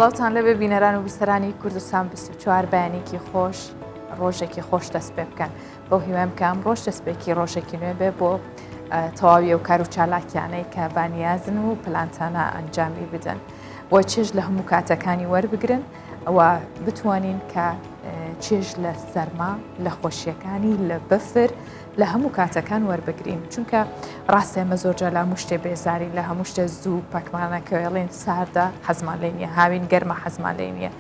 سڵاوتان لەبێ بینەران و بیستەرانی کوردستان 24 بەیانێکی خۆش ڕۆژێکی خۆش دەست پێ بکەن بەو هیوام کە ئەم ڕۆژ دەستپێکی ڕۆژێکی نوێ بێ بۆ تەواوی و کار و چالاکیانەی کە بانیازن و پلانتانە ئەنجامی بدەن بۆ چێژ لە هەموو کاتەکانی وەربگرن ئەوە بتوانین کە چێژ لە سەرما لە خۆشیەکانی لە بەفر لە هەموو کاتەکان وەربگرین چونکە ڕاستێ ئێمە زۆرجار لە هەموو شتێ بێزارین لە هەموو شتێ زوو پەکمانەکەوێڵێن ساردە حەزمان لێ نییە هاوین گەرمە حەزمان لێ نییە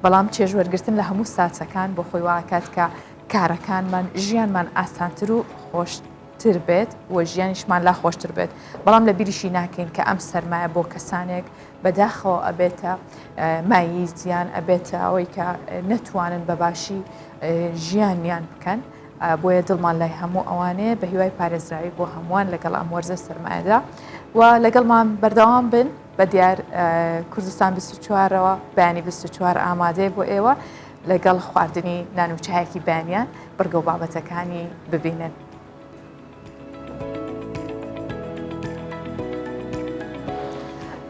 بەڵام چێژ وەرگرتن لە هەموو ساتەکان بۆ خۆی واکات کە کارەکانمان ژیانمان ئاسانتر و خۆشتر بێت و ژیانیشمان لا خۆشتر بێت بەڵام لە بیریشی ناکەین کە ئەم سەرمایە بۆ کەسانێک بەداخەوە ئەبێتە مایی زیان ئەبێتە ئەوەی کە نەتوانن بەباشی ژیانیان بکەن بۆیە دڵمان لای هەموو ئەوانەیە بە هیوای پارێزراوی بۆ هەمووان لەگەڵ ئەم وەرزە سەرمایەدا و لەگەڵمان بەردەوام بن بە دیار کوردستان 24ەوە بەیانی 24 ئامادەیە بۆ ئێوە لەگەڵ خواردنی نان و چایەکی بەیانیان بەرگە و بابەتەکانی ببینن.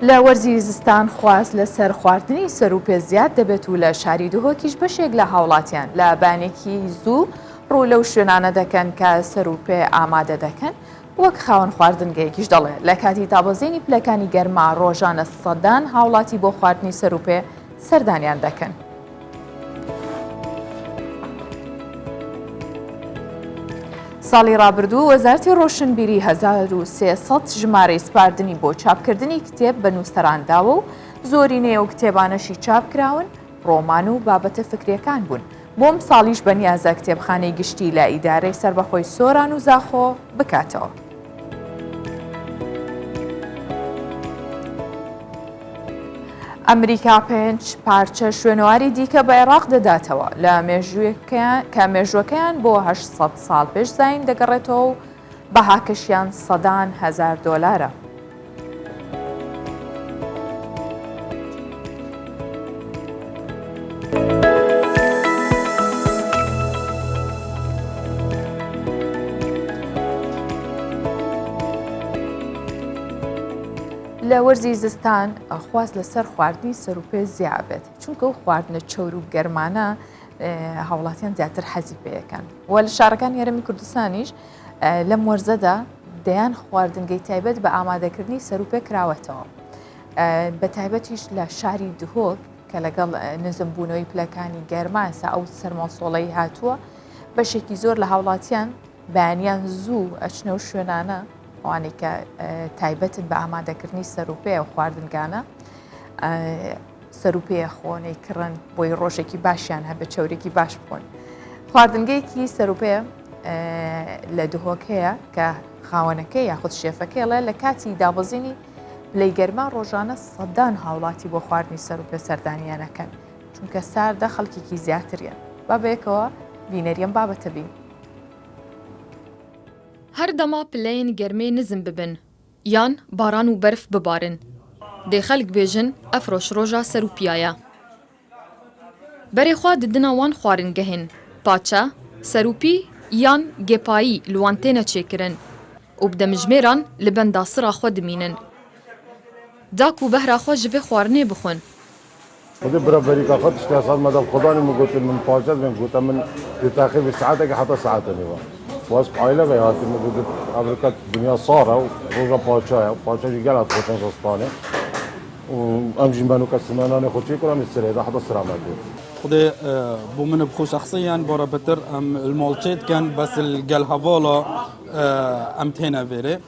لە وەرزی زستان خواست لەسەر خواردنی سەر و پێ زیاد دەبێت و لە شاری دهۆکیش بەشێک لە هاوڵاتیان لە بانێکی زوو ڕوو لەو شوێنانە دەکەن کە سەر و پێ ئامادە دەکەن وەک خاوەن خواردنگەیەکیش دەڵێ لە کاتی تابەزێنی پلەکانی گەرما ڕۆژانە سەدان هاوڵاتی بۆ خواردنی سەر و پێ سەردانیان دەکەن. ساڵی ڕابردوو وەزارەتی ڕۆشنبیری 1300 ژمارەی سپاردنی بۆ چاپکردنی کتێب بە نووسەرانداوە و زۆرینەیە و کتێبانەشی چاپکراون ڕۆمان و بابەتە فکریەکان بوون. بۆم ساڵیش بەنیازە کتێبخانەی گشتی لە ئیدارەی سەربەخۆی سۆران و زاخۆ بکاتەوە. ئەمریکا 5 پارچە شوێنەواری دیکە بە عێراق دەداتەوە لە مێژوەکەیان بۆ 800 ساڵ پێش زاین دەگەڕێتەوە و بەهاکەشیان سەدان هەزار دۆلارە. لە وەرزی زستان خواست لەسەر خواردنی سەر و پێ زیابێت چونکە ئەو خواردنە چەور و گەرمانە هاوڵاتیان زیاتر حەزی پێیەکەن و لە شارەکان یارەمی کوردستانیش لەم وەرزەدا دەیان خواردنگەی تایبەت بە ئامادەکردنی سەر و پێ کراوەتەوە بە تایبەتیش لە شاری دهۆک کە لەگەڵ نزمبوونەوەی پلەکانی گەرماسا ئەو سەرماسۆڵەی هاتووە بەشێکی زۆر لە هاوڵاتیان بەیانیان زوو ئەچنە و شوێنانە ئەوانەی کە تایبەتن بە ئامادەکردنی سەر و پێ و خواردنگانە سەر و پێ خۆنەی کڕن بۆی ڕۆژێکی باشیان هەبێت چەورێکی باش بخۆن. خواردنگەیەکی سەر و پێ لە دهۆکەیە کە خاوەنەکەی یاخود شێفەکەیڵێ لە کاتی دابەزینی لەی گەرما ڕۆژانە سەدان هاوڵاتی بۆ خواردنی سەر و پێ سەردانیانەکەن چونکە ساردە خەڵکێکی زیاتریان با بەیەکەوە بینەریەم بابەتە بین. هەر دەما پلەیەن گەرمێ نزم ببن یان باران و بەرف ببارن دێ خەڵک بێژن ئەفرۆش ڕۆژا سەر و پیایە بەرێخوا ددنا وان خواردنگەهێن پاچە سەروپی یان گێپایی لوان تێنە چێکردن و بدەمژمێران لە بەندا سڕا خۆ دمینن داک و بەهرا خۆ ژڤێ خواردنێ بخۆن. خذي برا خد اشتغل مدام خداني قلت من باجات من قلت من لتاخير ساعتك حتى ساعتين واسب عائلة بياتي من قلت أمريكا الدنيا صارة وروجا باجا جالت خوشن سستانه وأمجين بنو كسمانة نخوشي كلام السرية ده حتى سرعة مدير. خدي بومن بخو شخصيا برا بتر المالتيت كان بس الجل هوالا أمتهنا فيري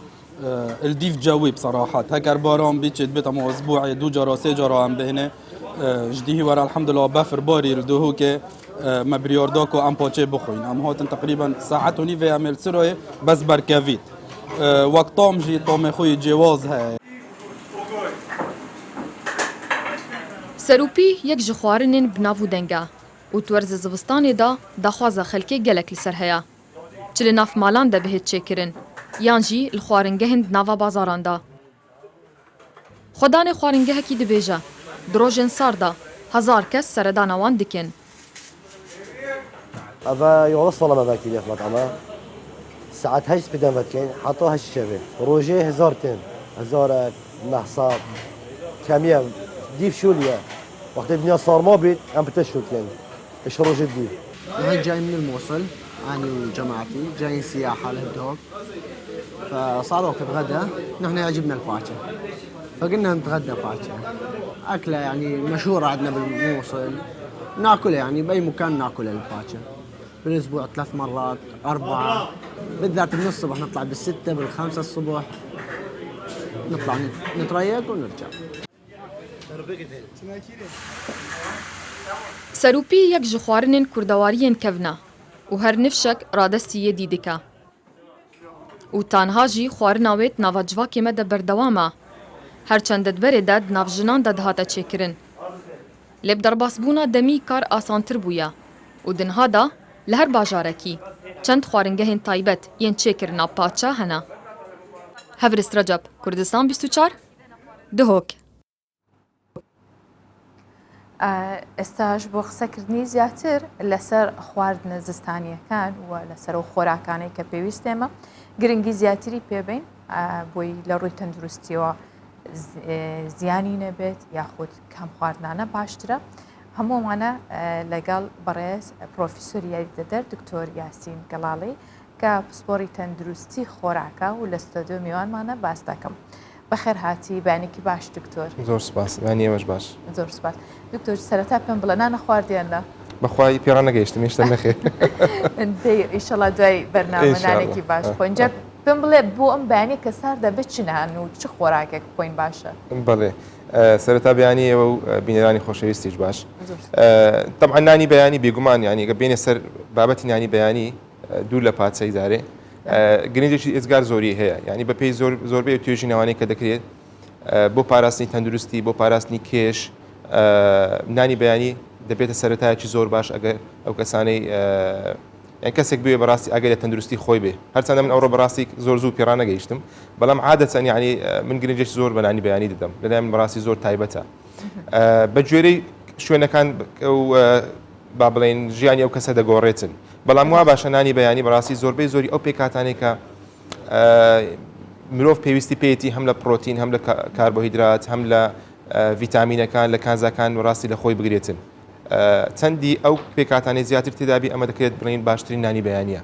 الديف جوي بصراحة هكر باران بيتشد بيتم أسبوعي 2 جرا 3 جرا أم بهنا جديه ورا الحمد لله بفر باري الدهو كه ما بريارداكو أم باتشي بخوين أم هاتن تقريبا ساعات ونيفي عمل سروي بس بركافيت وقتام جي طعم خوي جواز هاي. سەروپی یەک ji xwarinên bi nav û denga û twerzê zivistanê da daxwaza xelkê gelek li ser heye çi li nav malan de bihêt çêkirin yan jî li xwaringehên di nava bazaran da. Xwedanê xwaringehekî dibêje di rojên sar da 1000 kes seredana wan dikin. أبا يغلص والله ما باكي لي في مطعمه ساعات هش بدنا بتكين حطوا هالشبه روجيه 1000 1000 محصاب كمية ديف شوليا وقت الدنيا صار ما بيت عم بتشوت يعني اشهر جدي. نحن جاي من الموصل أنا وجماعتي جايين سياحة لهدوك، فصار وقت الغداء نحن يعجبنا الفاكهة فقلنا نتغدى فاكهة، أكلة يعني مشهورة عندنا بالموصل ناكلها يعني بأي مكان ناكلها الفاكهة بالأسبوع 3 مرات 4 بالذات من الصبح نطلع بال6 بال5 الصبح نطلع نتريق ونرجع. سەروپی یەک ji xwarinên kurdewariyên kevna û her nifşek radestiyê dîdike. û tanha jî xwarina wê nava civakê me de berdewam e. Herçend dedberê de di nav jinan de dihate çêkirin. Lê bi derbasbûna demî kar asantir bûye û di niha da li her bajarekî çend xwaringehên taybet yên çêkirina paça hene. Hevrist Recep, Kurdistan 24 Duhok. ئێستاش بۆ قسەکردنی زیاتر لەسەر خواردنە زستانیەکان و لەسەر و خۆراکانەی کە پێویستێمە گرنگی زیاتری پێبین بۆی لە ڕووی تەندروستیەوە زیانی نەبێت یاخود کەم خواردنانە باشترە. هەموومانە لەگەڵ بەڕێز پرۆفیسۆر یاریدەدەر دکتۆر یاسین گەڵاڵی کە پسپۆری تەندروستی خۆراکە و لە ستۆدیۆ میوانمانە باس دەکەم. بەخێر هاتی بەیانێکی باش دکتۆر. زۆر سپاس بەیانیەوەش باش. زۆر سپاس. دکتۆر سەرەتا پێم بڵێ نانە خواردیانە؟ بەخوای پێڕان نەگەیشتم هێشتا نەخێر. ئیشەڵا دوای بەرنامە نانێکی باش بۆ اینجا پێم بڵێ بۆ ئەم بەیانێ کە ساردە بچنان و چ خۆراکێک بۆین باشە؟ بەڵێ سەرەتا بەیانیەوە و بینەرانی خۆشەویستیش باش. طبعا نانی بەیانی بێگومان یانی کە بینێ سەر بابەتی نانی بەیانی دوور لە پاچەی دارێ گرنگێکی ئێزگار زۆری هەیە یعنی بە پێی زۆربەی توێژی ناوانەی کە دەکرێت بۆ پاراستنی تەندروستی بۆ پاراستنی کێش نانی بەیانی دەبێتە سەرەتایەکی زۆر باش ئەگەر ئەو کەسانەی کەسێک بوێ بەڕاستی ئەگەر لە تەندروستی خۆی بێ هەرچەندە من ئەوڕۆ بەڕاستی زۆر زوو پێڕان نەگەیشتم بەڵام عادەتەن یعنی من گرنگێکی زۆر بە نانی بەیانی دەدەم لەلای من بەڕاستی زۆر تایبەتە بە گوێرەی شوێنەکان با بڵێن ژیانی ئەو کەسە دەگۆڕێتن بەڵام وا باشە نانی بەیانی بەڕاستی زۆربەی زۆری ئەو پێکاتانێک کە مرۆڤ پێویستی پێیەتی هەم لە پرۆتین هەم لە کاربۆهیدرات هەم لە ڤیتامینەکان لە کانزاکان ڕاستی لە خۆی بگرێتن چەندی ئەو پێکاتانی زیاتر تێدابی ئەمە دەکرێت بڵین باشترین نانی بەیانیە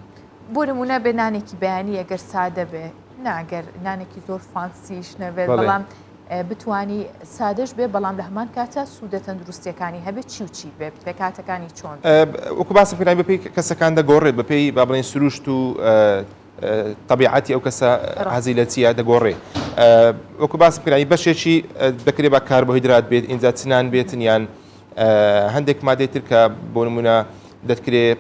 بۆ نمونە بێ نانێکی بەیانی ئەگەر سادە بێ ناگەر نانێکی زۆر فانسیش نەبێت بەڵام بتوانی سادەش بێ بەڵام لە هەمان کاتە سوودە تەندروستیەکانی هەبێت چی و چی بێ پێکاتەکانی چۆن وەکو باسم کردن بەپێی کەسەکان دەگۆڕێت بەپێی با بڵین سروشت و طبیعەتی ئەو کەسە حەزی لە چیە دەگۆڕێ وەکو باسم کردنی بەشێکی دەکرێت بە کاربۆهیدرات بێت ئینجا چنان بێتن یان هەندێک مادەیتر کە بۆ نمونە دەکرێت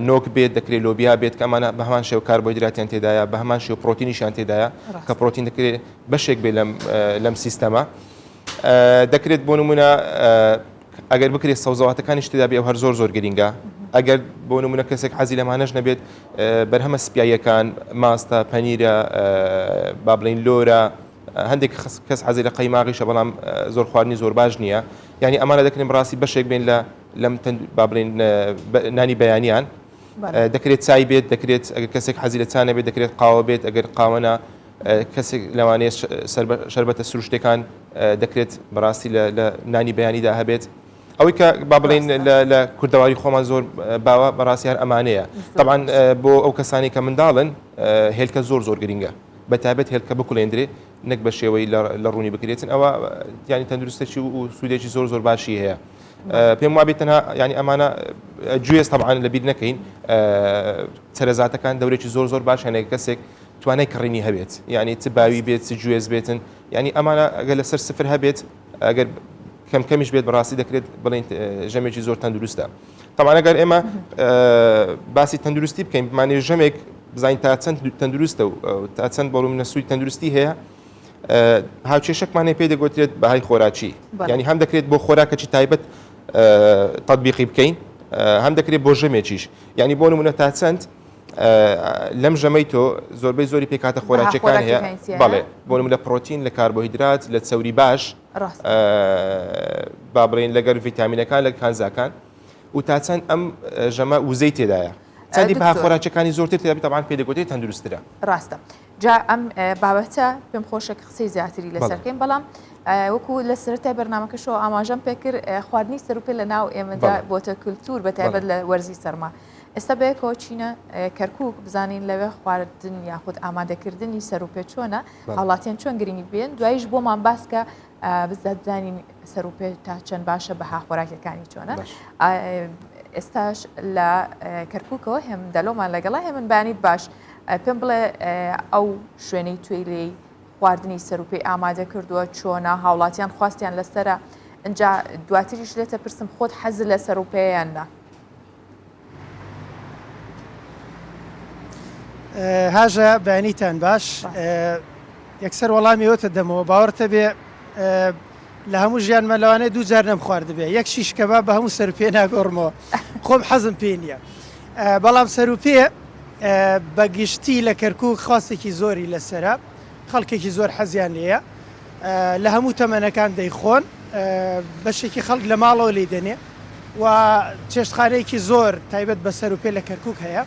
نۆک بێت دەکرێت لۆبیا بێت کە ئەمانە بە هەمان شێو کاربۆهیدراتیان تێدایە بە هەمان شێو پرۆتینیشیان تێدایە کە پرۆتین دەکرێت بەشێک بێت لەم سیستەمە دەکرێت بۆ نمونە ئەگەر بکرێت سەوزەواتەکانیش تێدا بێ ئەو هەر زۆر گرینگە ئەگەر بۆ نمونە کەسێک حەزی لەمانەش نەبێت بەرهەمە سپیایەکان ماستە پەنیرە با بڵین لۆرە هەندێک کەس حەزی لە قەیماغیشە بەڵام زۆر خواردنی زۆر باش نییە یعنی ئەمانە دەکرێن بڕاستی بەشێک بێن لەم با بڵین نانی بەیانیان دەکرێت چای بێت دەکرێت ئەگەر کەسێک حەزی لە چانە بێت دەکرێت قاوە بێت ئەگەر قاوەنە کەسێک لەوانەیە شەربەتە سروشتەکان دەکرێت بەڕاستی لە نانی بەیانیدا هەبێت ئەوەی کە با بڵین لە کوردەواری خۆمان زۆر باوە بەڕاستی هەر ئەمانەیە طبعا بۆ ئەو کەسانی کە منداڵن هێلکە زۆر گرینگە بەتابەت هێلکە بکولێندرێ نەک بە شێوەی لە ڕوونی بکرێتن ئەوە ینی تەندروستێکی و سوودێکی زۆر باشی هەیە پێم وابێت تەنها ینی ئەمانە گوێز طبعا لەبیر نەکەین سەرەزاتەکان دەورێکی زۆر باش هەنێک کەسێک توانای کڕینی هەبێت ینی چ باوی بێت چ گوێز بێتن ینی ئەمانە ئەگەر لەسەر سفر هەبێت ئەگەر کەمکەمیش بێت بەڕاستی دەکرێت بڵین ژەمێکی زۆر تەندروستە طبعا ئەگەر ئێمە باسی تەندروستی بکەین بمانێ ژەمێک بزانین تا چەند تەندروستە و تا چەند بەڵام نەسووی تەندروستی هەیە هاوچێشەکمانێ پێ دەگوترێت بەهای خۆراکی ینی هەم دەکرێت بۆ خۆراکەکی تایبەت تەطبیقی بکەین هەم دەکرێت بۆ ژەمێکیش ینی بۆ نمونە تا چەند لەم ژەمەی تۆ زۆربەی زۆری پێکاتە خۆراکیەکان هەیە بەڵێ بۆ نمونە پرۆتین لە کاربۆهیدرات لە چەوری باش با بڵێن لەگەر ڤیتامینەکان لە کانزاکان و تا چەند ئەم ژەمە وزەی تێدایە چەندی بەها دکتۆر. خۆراکەکانی زۆرتر تێدا بێت تەمان پێدەگوتێت تەندروسترە ڕاستە جا ئەم بابەتە پێم خۆشە قسەی زیاتری بەڵێ. لەسەرکەین بەڵام وەکو لە سەرەتای بەرنامەکەشەوە ئاماژەم پێکرد خواردنی سەرروپێ لە ناو ئێمەدا بەڵێ. بۆتە کولتور بەتایبەت لە وەرزی سەرما ئێستا بەیەکەوە چینە کەرکووک بزانین لەوێ خواردن یاخود ئامادەکردنی سەرروپێ چۆنە هاوڵاتیان چۆن گرنگی بێن دوایش بۆمان باسکە بزات بزانین سەرروپێ تا چەند باشە بەها خۆراکەکانی چۆنە ئێستاش لە کەرکووکەوە هێم دەلۆمان لەگەڵا هێمن بانیت باش پێم بڵێ ئەو شوێنەی توێی لێی خواردنی سەرروپێ ئامادە کردووە چۆنە هاوڵاتیان خواستیان لەسرە اینجا دواتریش لێتە پرسم خۆت حەز لە سەرروپەیەیاندا هاژە بەیانیتان باش یەکسەر وەڵامیەوەتە دەمەوە باوەڕتە بێ لە هەموو ژیانمە لەوانەیە دوو جار نەم خواردبێ یەک شیشکەبا بە هەموو سەرروپێ ناگۆڕمەوە خۆم حەزم پێ نییە بەڵام سەرروپێ بەگشتی لە کەرکووک خواستێکی زۆری لەسرە خەڵکێکی زۆر حەزیان لێیە لە هەموو تەمەنەکان دەیخۆن بەشێکی خەڵک لە ماڵەوە لی دەنێ و چێشتخانەیەکی زۆر تایبەت بە سەرروپێ لە کەرکووک هەیە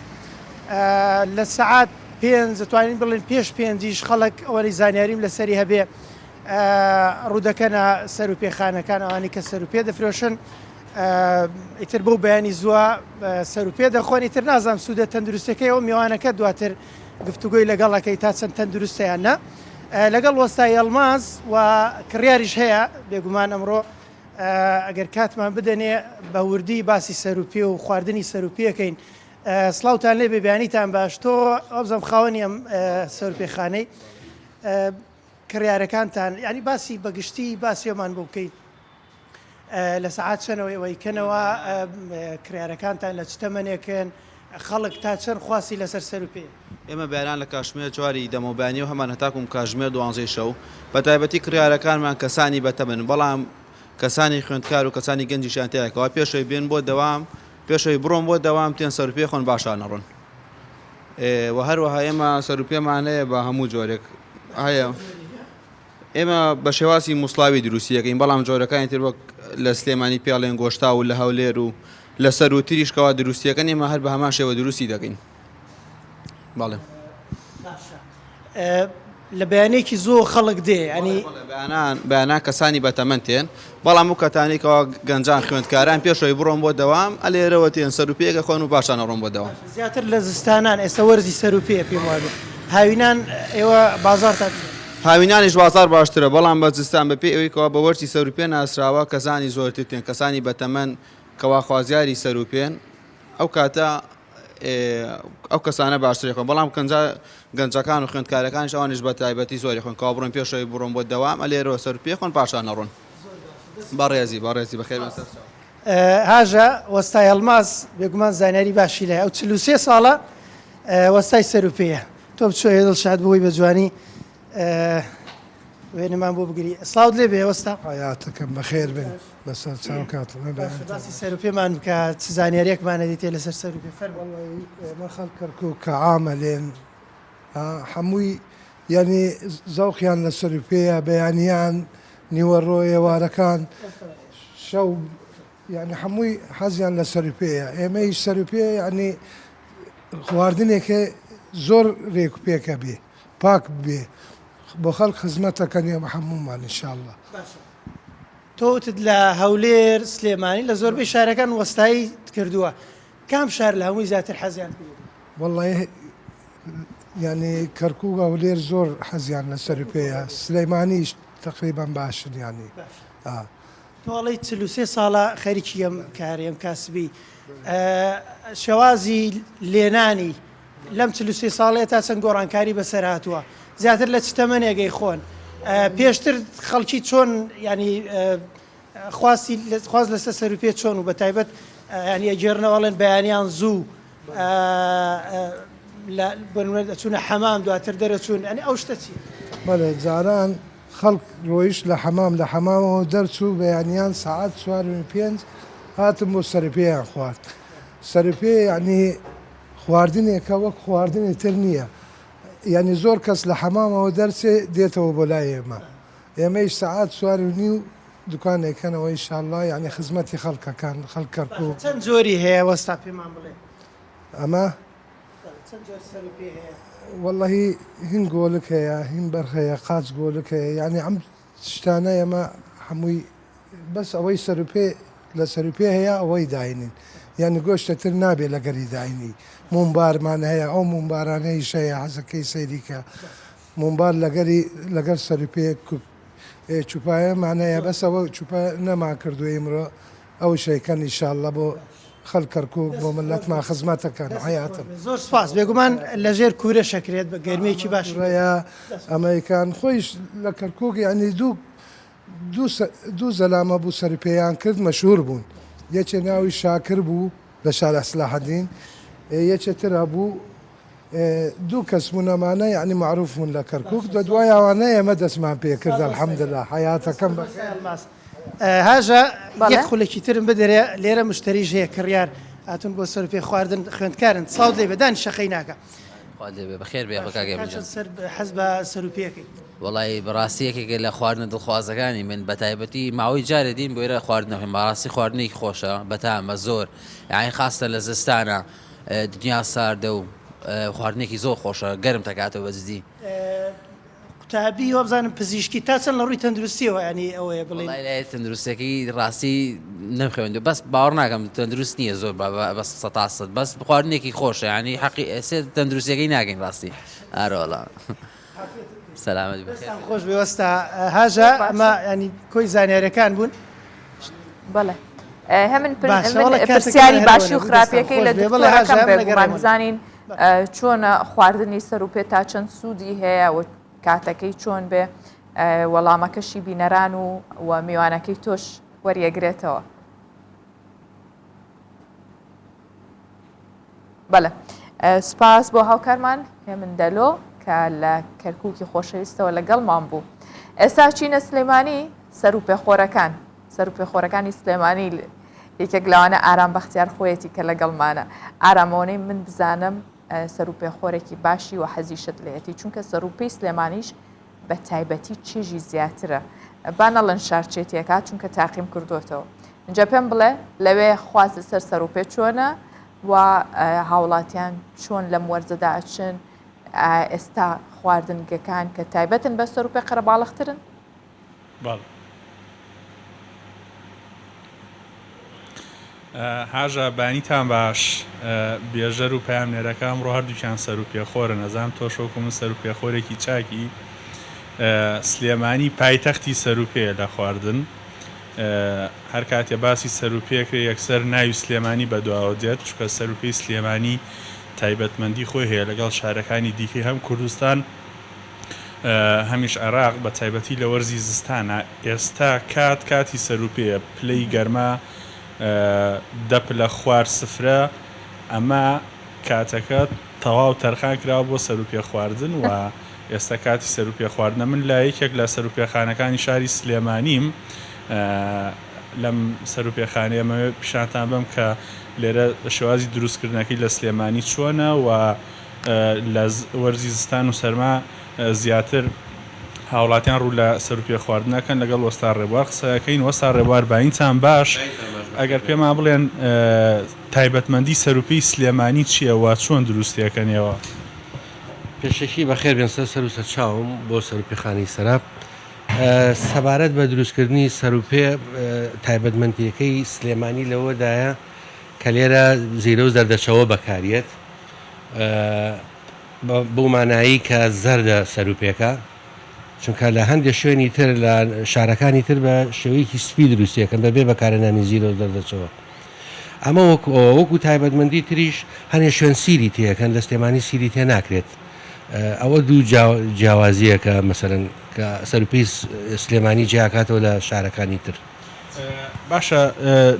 لە سەعات پێنج دەتوانین بڵێن پێش پێنجیش خەڵک ئەوەی زانیاریم لەسەری هەبێ ڕوودەکەنە سەرروپێخانەکان ئەوانی کە سەرروپێ دەفرۆشن ئیتر بۆ بەیانی زووە سەرروپێ دەخۆن ئیتر نازانم سوودە تەندروستەکەی ئەو میوانەکە دواتر گفتوگۆی لەگەڵەکەی تا چەند تەندروستیان نە لەگەڵ وەستای ئەڵماز و کڕیاریش هەیە بێگومان ئەمڕۆ ئەگەر کاتمان بدەنێ بە وردی باسی سەرروپێ و خواردنی سەرروپیەکەین سڵاوتان لێ بێبیانیتان باش تۆ ئەوزەم خاوەنی ئەم سەرروپێخانەی کڕیارەکانتان ینی باسی بەگشتی باسیێمان بۆ بکەین لە سەعات چەنەوەی ئەوەیکەنەوە کڕیارەکانتان لە چ تەمەنێکن خەڵک تا چەند خواستی لەسەر سەرروپێ ئێمە بەیان لە کاشمێر جواری دەمەبانی و هەمان هەتاکوم کاژمێر دوانزەی شەو بە تایبەتی کڕیارەکانمان کەسانی بەتەمەن بەڵام کەسانی خوێندکار و کەسانی گەنجیشیان تایەکەوە پێشەوەی بێن بۆ دەوام پێشەوەی بڕۆم بۆ دەوام تێن سەرروپێ خۆن باشان نەڕۆن و هەروەها ئێمە سەرروپێمان هەیە بە هەموو جۆرێک هەیە ئێمە بە شێواسی موسڵاوی دروستیەکەین بەڵام جۆرەکانی تر وەک لە سلێمانی پێڵێن گۆشتا و لە هەولێر و لە سەر و تریشکەوە دروستیەکەن ئێمە هەر بە هەمان شێوە دروستی دەکەین بەڵێ لە بەیانێکی زۆر خەڵک دێ ئەنی بەیانان کەسانی بەتەمەند تێن بەڵام و کەتانێکەوە گەنجان خوێندکاران پێشەوەی بڕۆم بۆ دەوام ئەلێرەوە تێن سەرروپێکە خۆن و پاشان ئەڕۆم بۆ دەوام زیاتر لە زستانان ئێستا وەرزی سەرروپێ پێم وابێ هاوینان ئێوە بازارتان هاوینانیش بازار باشترە بەڵام بە زستان بەپێ ئەوەی کەوا بە وەرزی سەرروپێ ناسراوە کەسانی زۆرتر تێن کەسانی بەتەمەند کەوا خوازیاری سەرروپێن ئەو کاتە ئەو کەسانە باشترێکن بەڵام گەنجەکان و خوێندکارەکانش ئەوانش بە تایبەتی زۆری خۆن کا بڕۆن پێشەوەی بڕۆن بۆ دەوام ئەلێرەوە سەرروپێ خۆن پاشان نەڕۆن بەڕێزی بەخێر هاژە وەستای ئەڵماز بێگومان زانیاری باشی لە ئەو 43 ساڵە وەستای سەرروپەیە تۆ بچۆیە دڵشاد بووی بە جوانی وێنەمان بۆ بگری سڵاوت لێ بێ وەستا حیاتەکەم بەخێر بن لەسەر چاو کاتڵە باسی سەرروپێمان بکە چ زانیاریەکمانە دیتێ لەسەر سەرروپێ ئێمە خەڵک کەرکووک کە عامە لێن هەمووی یعنی زەوقیان لە سەرروپەیە بەیانیان نیوەڕۆ ئێوارەکان شەو یعنی هەمووی حەزیان لە سەرروپەیە ئێمەی سەرروپێ ینی خواردنێکە زۆر ڕێک و پێکە بێ پاک بێ بۆ خەڵک خزمەتەکەن بە هەمومان ئینشاءالله تۆتت لە هەولێر سلێمانی لە زۆربەی شارەکان وەستایی کردووە کام شار لە هەمووی زیاتر حەزیان وەڵڵی ینی کەرکووک هەولێر زۆر حەزیان لە سەرروپەیە سلەیمانیش تقریبان باشن ینی تۆڵی 43 ساڵە خەریکی ئەم کاری ئەم کاسبی شێوازی لێنانی لەم 43 ساڵەیە تا چەند گۆڕانکاری بەسەر هاتووە زیاتر لە چ تەمەنێگەی خۆن پێشتر خەڵکی چۆن ینی خواست لەسەر سەرروپێ چۆن و بە تایبەت ینی ئەگێڕنەوەڵێن بەیانیان زوو چوونە حەمام دواتر دەرەچوون ئەنی ئەو شتە چی بەڵێ جاران خەڵک ڕۆیشت لە حەمام لە حەمامەوە دەرچوو بەیانیان سەعات 4:05 هاتم بۆ سەرروپێیان خوارد سەرروپێ ینی خواردنێکە وەک خواردنی تر نییە ینی زۆر کەس لە حەمامەوە دەرچێ دێتەوە بۆ لای ئێمە ئێمەش سەعات 4:30 دوکانێکەنەوە ئینشاءالله ینی خزمەتی خەڵکەکان خەڵک کەرکووک چەند زۆری هەیە وەستا پێمان بڵێ ئەمە والله هین گۆلک هەیە هین بەر هەیە قاچ گۆلک هەیە یعنی ئەم شتانە ئێمە هەمووی بەس ئەوەی سەرپێ لە سەرپێ هەیە ئەوەی داینین یعنی گۆشتەتر نابێت لەگەری داینی مۆمبارمان هەیە ئەو مۆمبارانەی شەیە حەزەکەی سەیریکە مۆمبار لەگەر سەرپێ چوپایەمانەیە بەسەوە چوپە نەما کردو ئێمرۆ ئەو شەیکەن ئینشاءڵڵە بۆ خەڵک کەرکووک بۆ ملەتمان خزمەتەکەن حیاتم زۆر سپاس بێگومان لەژێر کوورە شەکرێت بە گەرمێکی باش ڕێە ئەمریکان خۆیش لە کەرکووک ینی دوو زەلامە بوو سەرپێیان کرد مەشهور بوون یەکێ ناوی شاکر بوو لە شارە سلاحەدین یەکێتر هەبوو دوو کەس بوونەمانە یعنی معروف بوون لە کەرکووک دوای ئەوانە ئێمە دەستمان پێ کرد الحەمدلله حیاتەکەم هاژە یەک خولێکی ترم بدەرێ لێرە مشتریش هەیە کڕیار هاتون بۆ سەرپێ خواردن خوێندکارن ساڵ لێ بەدانی شەقەی ناکە بەخێر بێ بەکگەم حەز بە سەرپێەکەی وڵی بەڕاستیەکێکە لە خواردنە دڵخوازەکانی من بە تایبەتی ماوەی جارە دین بۆیرە خواردنەکەین بەڕاستی خواردنێکی خۆشە بەتامە زۆر یعنی خاستە لە زستانە دنیا ساردە و خواردنێکی زۆر خۆشە گەرم تەکاتەوە بەجددی قوتابی وە بزانم پزیشکی تا چەند لە ڕووی تەندروستیەوە ینی ئەوەیە بڵێ تەندروستەکەی ڕاستی نەمخوێندو بەس باوەڕ ناکەم تەندروست نییە زۆر بەس سەتاسەد بەس خواردنێکی خۆشە ینی حەقی ئێسێ تەندروستەکەی ناگەین ڕاستی ئارۆڵە سەلامەت خۆش بێوەستا هاژە ئەمە ینی کۆی زانیاریەکان بوون بەڵێ هەمن پرسیاری باشی و خراپیەکەی لە دکتۆرەکەم بێگومان بزانین چۆنە خواردنی سەر و پێ تا چەند سوودی هەیە و کاتەکەی چۆن بێ وەڵامەکەشی بینەران و میوانەکەی تۆش وەریەگرێتەوە. بەڵێ سپاس بۆ هاوکارمان هێمن دەلۆ کە لە کەرکووکی خۆشەویستەوە لەگەڵمان بوو. ئێستا چینە سلێمانی سەر و پێخۆرەکانی سلێمانی یەکێک لەوانە ئارام بەختیار خۆیەتی کە لەگەڵمانە ئارامەوەی من بزانم سەر و پێخۆرێکی باشی و حەزیشت لێتی چونکە سەرروپەی سلێمانیش بە تایبەتی چێژی زیاترە با نەڵەن شارچێتیەکات چونکە تاقیم کردوتەوە اینجا پێم بڵێ لەوێ خوازە سەر سەرروپێ چۆنە و هاوڵاتیان چۆن لەم وەرزەدا ئەچن ئێستا خواردنگەکان کە تایبەتن بە سەرروپێ قەرەباڵغترن. هاژە بانیتان باش بێژەر و پامنێرەکەم ڕۆ هەردووکیان سەر و پێخۆرە نەزانم تۆ شۆکم من سەر و پێخۆرێکی چاکی سلێمانی پایتەختی سەر و پێ لە خواردن هەر کاتێ باسی سەر و پێکرێ یەکسەر ناوی سلێمانی بەدواوە دێت چکە سەر و پێی سلێمانی تایبەتمەندی خۆی هەیە لەگەڵ شارەکانی دیکەی هەم کوردستان هەمیش عێراق بە تایبەتی لە وەرزی زستانە ئێستا کاتی سەر و پێ پلەی گەرمە دەپ لە خوار سفرە ئەمە کاتەکە تەواو تەرخان کراوە بۆ سەر و پێ خواردن و ئێستا کاتی سەر و پێ خواردنە من لا یەکێک لە سەر و پێخانەکانی شاری سلێمانیم لەم سەر و پێخانەیەمە پیشانتان بم کە لێرە شێوازی دروستکردنەکەی لە سلێمانی چۆنە و لە وەرزی زستان و سەرما زیاتر هاوڵاتیان ڕوو لە سەر و پێ خواردنەکەن لەگەڵ وەستا ڕێبوار قسەکەین وەستا ڕێبوار باینتان باش ئەگەر پێمان بڵێن تایبەتمەندی سەرروپەی سلێمانی چییە و چۆن دروستیەکەنیەوە. پێشەکی بەخێر بێن سەر و سەرچاوم بۆ سەرروپێخانەی سەراب سەبارەت بە دروستکردنی سەرروپێ تایبەتمەندیەکەی سلێمانی لەوەدایە کە لێرە زیرە و زەردەچەوە بەکارێت بۆ مانایی کە زەردە سەرروپێکە چونکە لە هەندێک شوێنی تر لە شارەکانی تر بە شێوەیەکی سپی دروستیەکەن بەبێ بەکارهێنانی زیرە و دەردەچەوە ئەمە وەکو تایبەتمەندی تریش هەنێ شوێن سیری تێەکەن لە سلێمانی سیری تێ ناکرێت ئەوە دوو جیاوازیەکە مەسەرەن کە سەرروپەی سلێمانی جیاکاتەوە لە شارەکانی تر. باشە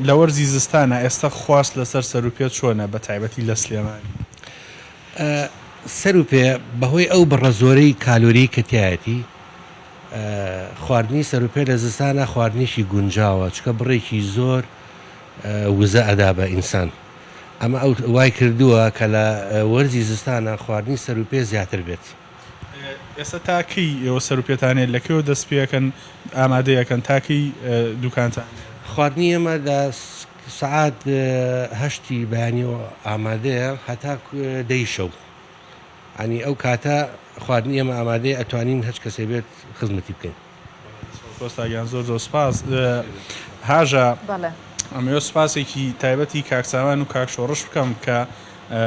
لە وەرزی زستانە ئێستا خواست لەسەر سەرروپێ چۆنە بە تایبەتی لە سلێمانی سەرروپێ بەهۆی ئەو بڕە زۆرەی کالۆری کە تایەتی خواردنی سەرروپێ لە زستانە خواردنیشی گونجاوە چکە بڕێکی زۆر وزە ئەدا بە ئینسان ئەمە ئەو وای کردووە کە لە وەرزی زستانە خواردنی سەرروپێ زیاتر بێت. ئێستا تاکەی ئێوە سەرروپێتانێت لەکەوە دەست پێەکەن ئامادەیەکەن تاکەی دوکانتان خواردنی ئێمە سعات هەشتی بەیانی و ئامادەیە هەتا دەی شەو ینی ئەو کاتە خواردنی ئێمە ئامادەی ئەتوانین هەچ کەسێ بێت خزمەتی بکەین. کۆستاگیان زۆر سپاس هاژە ئەمێ سپاسێکی تایبەتی کاکساوان و کاکشۆڕش بکەم کە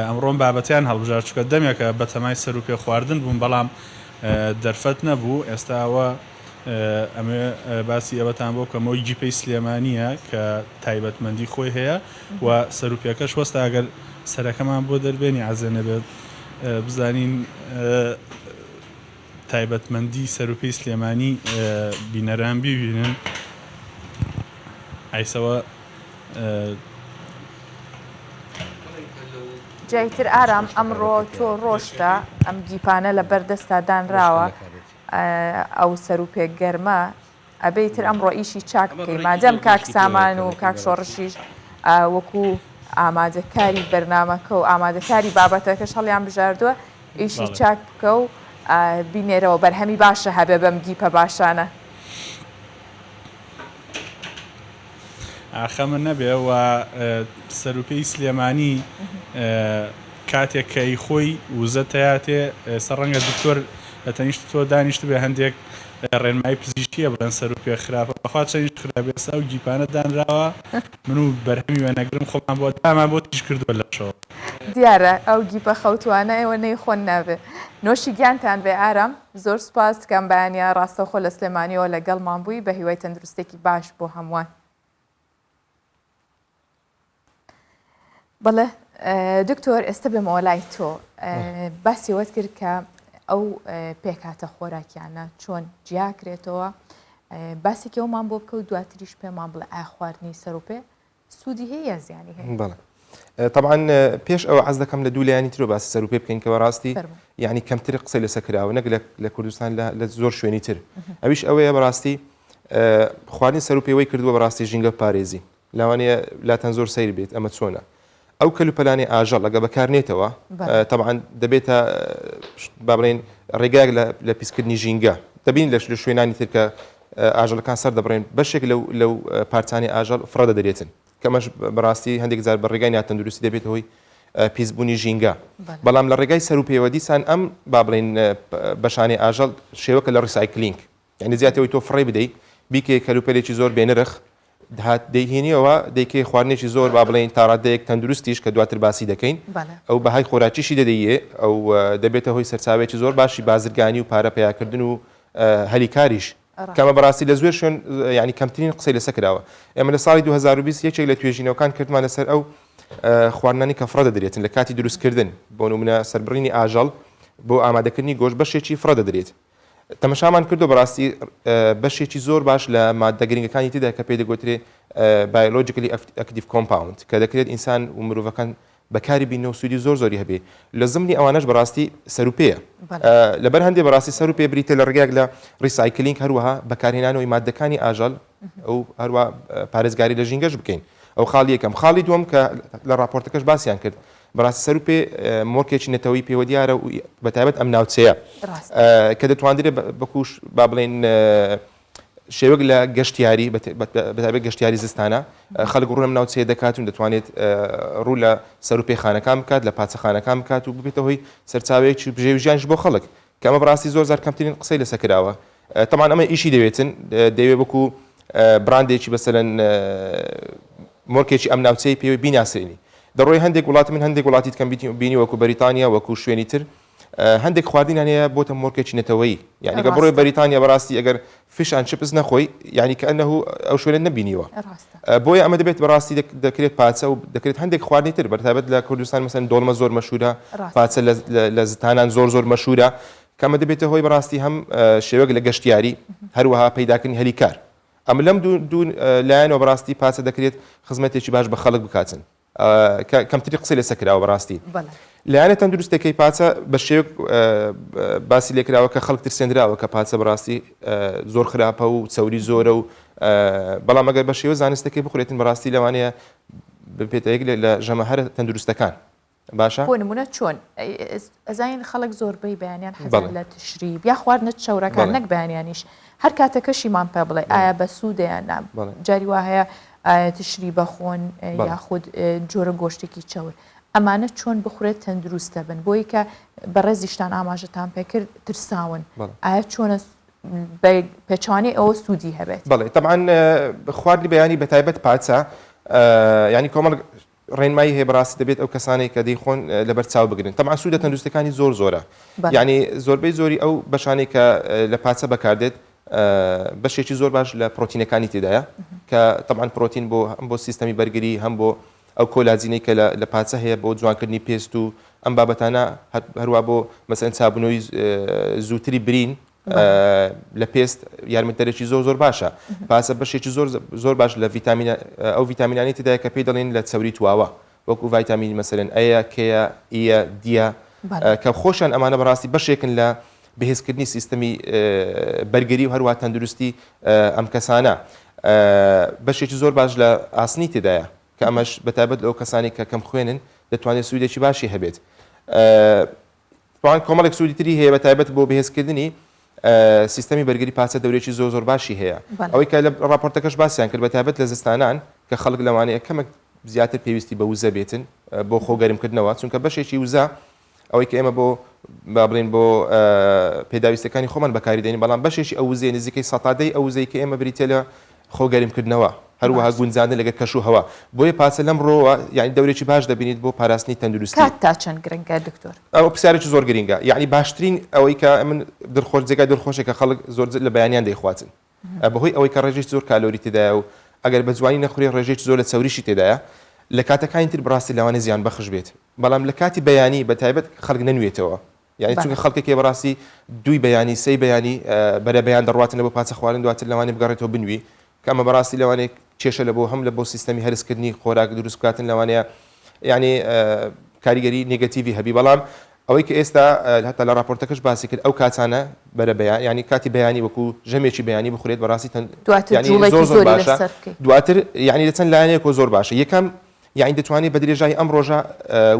ئەمڕۆم بابەتیان هەڵبژار چکە دەمێکە بە تەمای سەر و پێ خواردن بووم بەڵام دەرفەت نەبوو ئێستاوە ئەمێ باسی ئەوەتان بۆ کەمەوەی جیپەی سلێمانیە کە تایبەتمەندی خۆی هەیە و سەر و پێکەش وەستا ئەگەر سەرەکەمان بۆ دەربێنی عەزێنە بێت بزانین تایبەتمەندی سەرروپی سلێمانی بینەران ببینن ئایسەوە جایتر ئارام ئەمڕۆ تۆ ڕۆشتە ئەم گیپانە لە بەردەستا دانراوە ئەو سەر و پێک گەرمە ئەبێتر ئەمڕۆ ئیشی چاک بکەی مادەم کاک سامان و کاک شۆڕشیش وەکو ئامادەکاری بەرنامەکە و ئامادەکاری بابەتەکەش هەڵیان بژاردووە ئیشی چاک بکە و بینێرەوە بەرهەمی باشە هەبێ بەم گیپە باشانە. ئاخەمە نەبێ و سەرروپەی سلێمانی کاتێک کەی خۆی وزەتەیاتێ سەرڕەنگە دکتۆر لە تەنیشت تۆ دانیشت بێ هەندێک ڕێنمای پزیشکیە بڵێن سەر و پێ خراپە بەخوا چەنیشت خراپێسا و گیپانە دانراوە من و بەرهەمی وێنەگرم خۆمان بۆ تامان بۆ تیش کردووە لە شەوە دیارە ئەو گیپە خەوتوانە ئێوە نەی خۆن نابێ نۆشی گیانتان بێ ئارام زۆر سپاس کەم بەیانە ڕاستەخۆ لە سلێمانیەوە لەگەڵمان بووی بە هیوای تەندروستێکی باش بۆ هەمووان. بەڵێ دکتۆر ئێستا بێمەوە لای تۆ باسیەوەت کرد کە ئەو پێکاتە خۆراکیانە چۆن جیاکرێتەوە باسێکەوەمان بۆ بکە و دواتریش پێمان بڵێ ئا خواردنی سەر و پێ سوودی هەیە زیانی هەیە. بەڵێ طبعا پێش ئەوە عەز دەکەم لە دوو لایانی تر باسی سەر و پێ بکەین کەوە ڕاستی یعنی کەمتر قسەی لەسەر کراوە نەک لە کوردستان لە زۆر شوێنی تر ئەویش ئەوەیە بەڕاستی خواردنی سەر و پێوەی کردووە بەڕاستی ژینگە پارێزی لەوانەیە لاتەن زۆر سەیر بێت ئەمە چۆنە ئەو کەلوپەلانی ئاژەڵ لەگە بەکارنێتەوە طبعا دەبێتە با بڵێن ڕێگایك لە پیسکردنی ژینگە دەبین لە شوێنانی تر کە ئاژەڵەکان سەر دەبڕێن بەشێک لەو پارچانی ئاژەڵ فڕە دەدرێتن کەمەش بەڕاستی هەندێک جار بە ڕێگای ناتەندروستی دەبێت هۆی پیسبوونی ژینگە بەڵام لە ڕێگای سەر و پێوە دیسان ئەم با بڵێن بەشانی ئاژەڵ شێوەکە لە ڕیسایکلینگ یعنی زیاتەوەی تۆ فڕێ بدەیت بیکێ کەلوپەلێکی زۆر بێنرخ دەهات دەیهێنیەوە دەیکەی خواردنێکی زۆر با بڵێن تا ڕادەیەک تەندروستیش کە دواتر باسی دەکەین ئەو بەهای خۆراکیشی دەدەیە ئەو دەبێتە هۆی سەرچاوێکی زۆر باشی بازرگانی و پارە پیاکردن و هەلیکاریش کەمە بەڕاستی لە زۆر شوێن ینی کەمترین قسەی لەسەر کراوە ئێمە لە ساڵی 2020 یەکێک لە توێژینەوەکان کردمان لەسەر ئەو خواردنانی کە فڕە دەدرێتن لە کاتی دروستکردن بۆ نمونە سەربڕینی ئاژەڵ بۆ ئامادەکردنی گۆشت بەشێکی فڕە دەدرێت تەمەشامان کردو بەڕاستی بەشێکی زۆر باش لە مادە گرنگەکانی تێدا کە پێی دەگوترێ بایۆلۆجیکلی ئەکتیڤ کۆمپاوند کە دەکرێت ئینسان و مرۆڤەکان بەکاری بینەوە سوودی زۆر زۆری هەبێ لە زمانی ئەوانەش بەڕاستی سەروپەیە لەبەر هەندێک بەڕاستی سەروپێ بریتە لە ڕێگاک لە ڕیسایکلینگ هەروەها بەکارهێنانەوەی مادەکانی ئاژەڵ ئەو هەروە پارێزگاری لە ژینگەش بکەین ئەو خاڵی یەکەم خاڵی دووەم کە لە راپۆرتەکەش باسییان کرد بەڕاستی سەروپێ مۆرکێکی نەتەوەی پێوە دیارە و بەتایبەت ئەم ناوچەیە کە دەتوانرێت بەکوش با بڵێن شێوەک لە گەشتیاری بەتابێت گەشتیاری زستانە خەڵک ڕوونم ناوچەیە دەکات و دەتوانێت ڕوو لە سەروپێ خانەکان بکات لە پاچەخانەکان بکات و ببێتە هۆی سەرچاوەیەکی بژێویژیانش بۆ خەڵک کە ئەمە بەڕاستی زۆر زار کەمترین قسەی لەسەر کراوە تەمان ئەمە ئیشی دەوێتن دەوێت وەکو براندێکی بەسەرەن مۆرکێکی ئەم ناوچەی پێوەی بیناسرێنی دەڕۆی هەندێک وڵات من هەندێک وڵاتی کەم بینی وەکو بەریتانیا وەکو شوێنی تر هەندێک خواردنیان هەیە بۆتە مۆرکێکی نەتەوەیی یعنی کە بڕۆی بەریتانیا بەڕاستی ئەگەر فیشان چپس نەخۆی یعنی کە ئەنەهو ئەو شوێنە نەبینیوە بۆیە ئەمە دەبێت بەڕاستی دەکرێت پاچە و دەکرێت هەندێک خواردنی تر بەرتابەت لە کوردستان مەسەن دۆڵمە زۆر مەشهورە پاچە لە زستانان زۆر مەشهورە کەمە دەبێتە هۆی بەڕاستی هەم شێوەک لە گەشتیاری هەروەها پەیداکردنی هەلیکار ئەمە لەم دوو لایەنەوە بەڕاستی پاچە دەکرێت خزمەتێکی باش بە خەڵک بکاتن کەمتری قسەی لەسەر کراوە بەڕاستی لایەنە تەندروستەکەی پاچە بە شێوک باسی لێکراوە کە خەڵک ترسێنراوە کە پاچە بەڕاستی زۆر خراپە و چەوری زۆرە و بەڵام ئەگەر بە شێوە زانستەکەی بخورێتن بەڕاستی لەوانەیە بپێتەیەک لە ژەمەهەرە تەندروستەکان باشە بۆ نمونە چۆن ئەزانین خەڵک زۆربەی بەیانیان حەزان لە تشریب یا خواردنە شەورەکان نەک بەیانیانیش هەر کاتەکەشیمان پێ بڵێ ئایا بە سوودەیان جاری وا هەیە تشری بەخۆن یاخود جۆرە گۆشتێکی چاور ئەمانە چۆن بخورێت تەندروستە بن بۆی کە بەڕێزیشتان ئاماژەتان پێکرد ترساون ئایا چۆنە پێچوانێ ئەوە سوودی هەبێت بەڵێ طبعا خواردنی بەیانی بەتایبەت پاچە ینی کۆمەڵ ڕێنمایی هەیە بەڕاستی دەبێت ئەو کەسانێک کە دەیخۆن لەبەر چاو بگرن طبعا سوودە تەندروستەکانی زۆرە ینی زۆربەی زۆری ئەو بەشانێک کە لە پاچە بەکاردێت بەشێکی زۆر باش لە پرۆتینەکانی تێدایە کە طبعا پرۆتین بۆ هەم بۆ سیستەمی بەرگری هەم بۆ ئەو کۆلاجینەی کە لە پاچە هەیە بۆ جوانکردنی پێست و ئەم بابەتانە هەروە بۆ مەسەن چابنەوەی زووتری برین لە پێست یارمەتەرێکی زۆر باشە پاسە بەشێکی زۆر باش لە ئەو ڤیتامینانی تێدایە کە پێی دەڵێن لە چەوری تواوە وەکو ڤایتامینی مەسەرەن ئەیە کەیە ئیە دیە کە خۆشیان ئەمانە بەڕاستی بەشێکن لە بەهێزکردنی سیستەمی بەرگری و هەروە تەندروستی ئەم کەسانە بەشێکی زۆر باش لە ئاسنی تێدایە کە ئەمەش بەتایبەت لەو کەسانی کە کەم خوێنن دەتوانێت سوودێکی باشی هەبێت کۆمەڵێک سوودی تری هەیە بەتایبەت بۆ بەهێزکردنی سیستەمی بەرگری پاچە دەورێکی زۆر باشی هەیە ئەوەی کە لە راپۆرتەکەش باسییان کرد بەتایبەت لە زستانان کە خەڵک لەوانەیە کەمێک زیاتر پێویستی بە وزە بێتن بۆ خۆگەرمکردنەوە چونکە بەشێکی وزە ئەوەی کە ئێمە بۆ بابڵین بۆ پێداویستەکانی خۆمان بەکاری دێنین بەڵام بەشێکی ئەو وزەیە نزیکەی سەتادەی ئەو وزەی کە ئێمە بریتە لە خۆگەرمکردنەوە هەروەها گونجاندن لەگە کەش و هەوا بۆیە پاسە لەم ڕۆوە یعنی دەورێکی باش دەبینیت بۆ پاراستنی تەندروستی کات تا چەند گرنگە دکتۆر ئەو پرسیارێکی زۆر گرنگە یعنی باشترین ئەوەی کە من دڵخۆش جێگای دڵخۆشێکە خەڵک زۆر لە بەیانیان دەیخواتن بەهۆی ئەوەی کە ڕێژێکی زۆر کالۆری تێدایە و ئەگەر بە جوانی نەخوری ڕێژێکی زۆر لە چەوریشی تێدایە لە کاتەکانی تر بڕاستی لەوانە زیان بەخش بێت بەڵام لە کاتی بەیانی بەتایبەت خەڵک نەنوێتەوە یعنی چونکە خەڵکێکی بەڕاستی دوی بەیانی سەی بەیانی بەرە بەیان دەڕاتن بۆ پاچە خواردن دواتر لەوانێ بگەڕێتەوە بنوی کە ئەمە بەڕاستی لەوانەیە کێشە لە بۆ هەم لە بۆ سیستەمی هەرسکردنی خۆراک دروست بکاتن لەوانەیە یعنی کاریگەری نێگەتیڤی هەبی بەڵام ئەوەی کە ئێستا هەتا لە راپۆرتەکەش باسی کرد ئەو کاتانە بەرە بەیان ینی کاتی بەیانی وەکو ژەمێکی بەیانی بخورێت بەڕاستی زۆر باشە دواتر یعنی دەچەند لایەنێکۆ زۆر باشە یەکەم یعنی دەتوانێت بە درێژایی ئەم ڕۆژە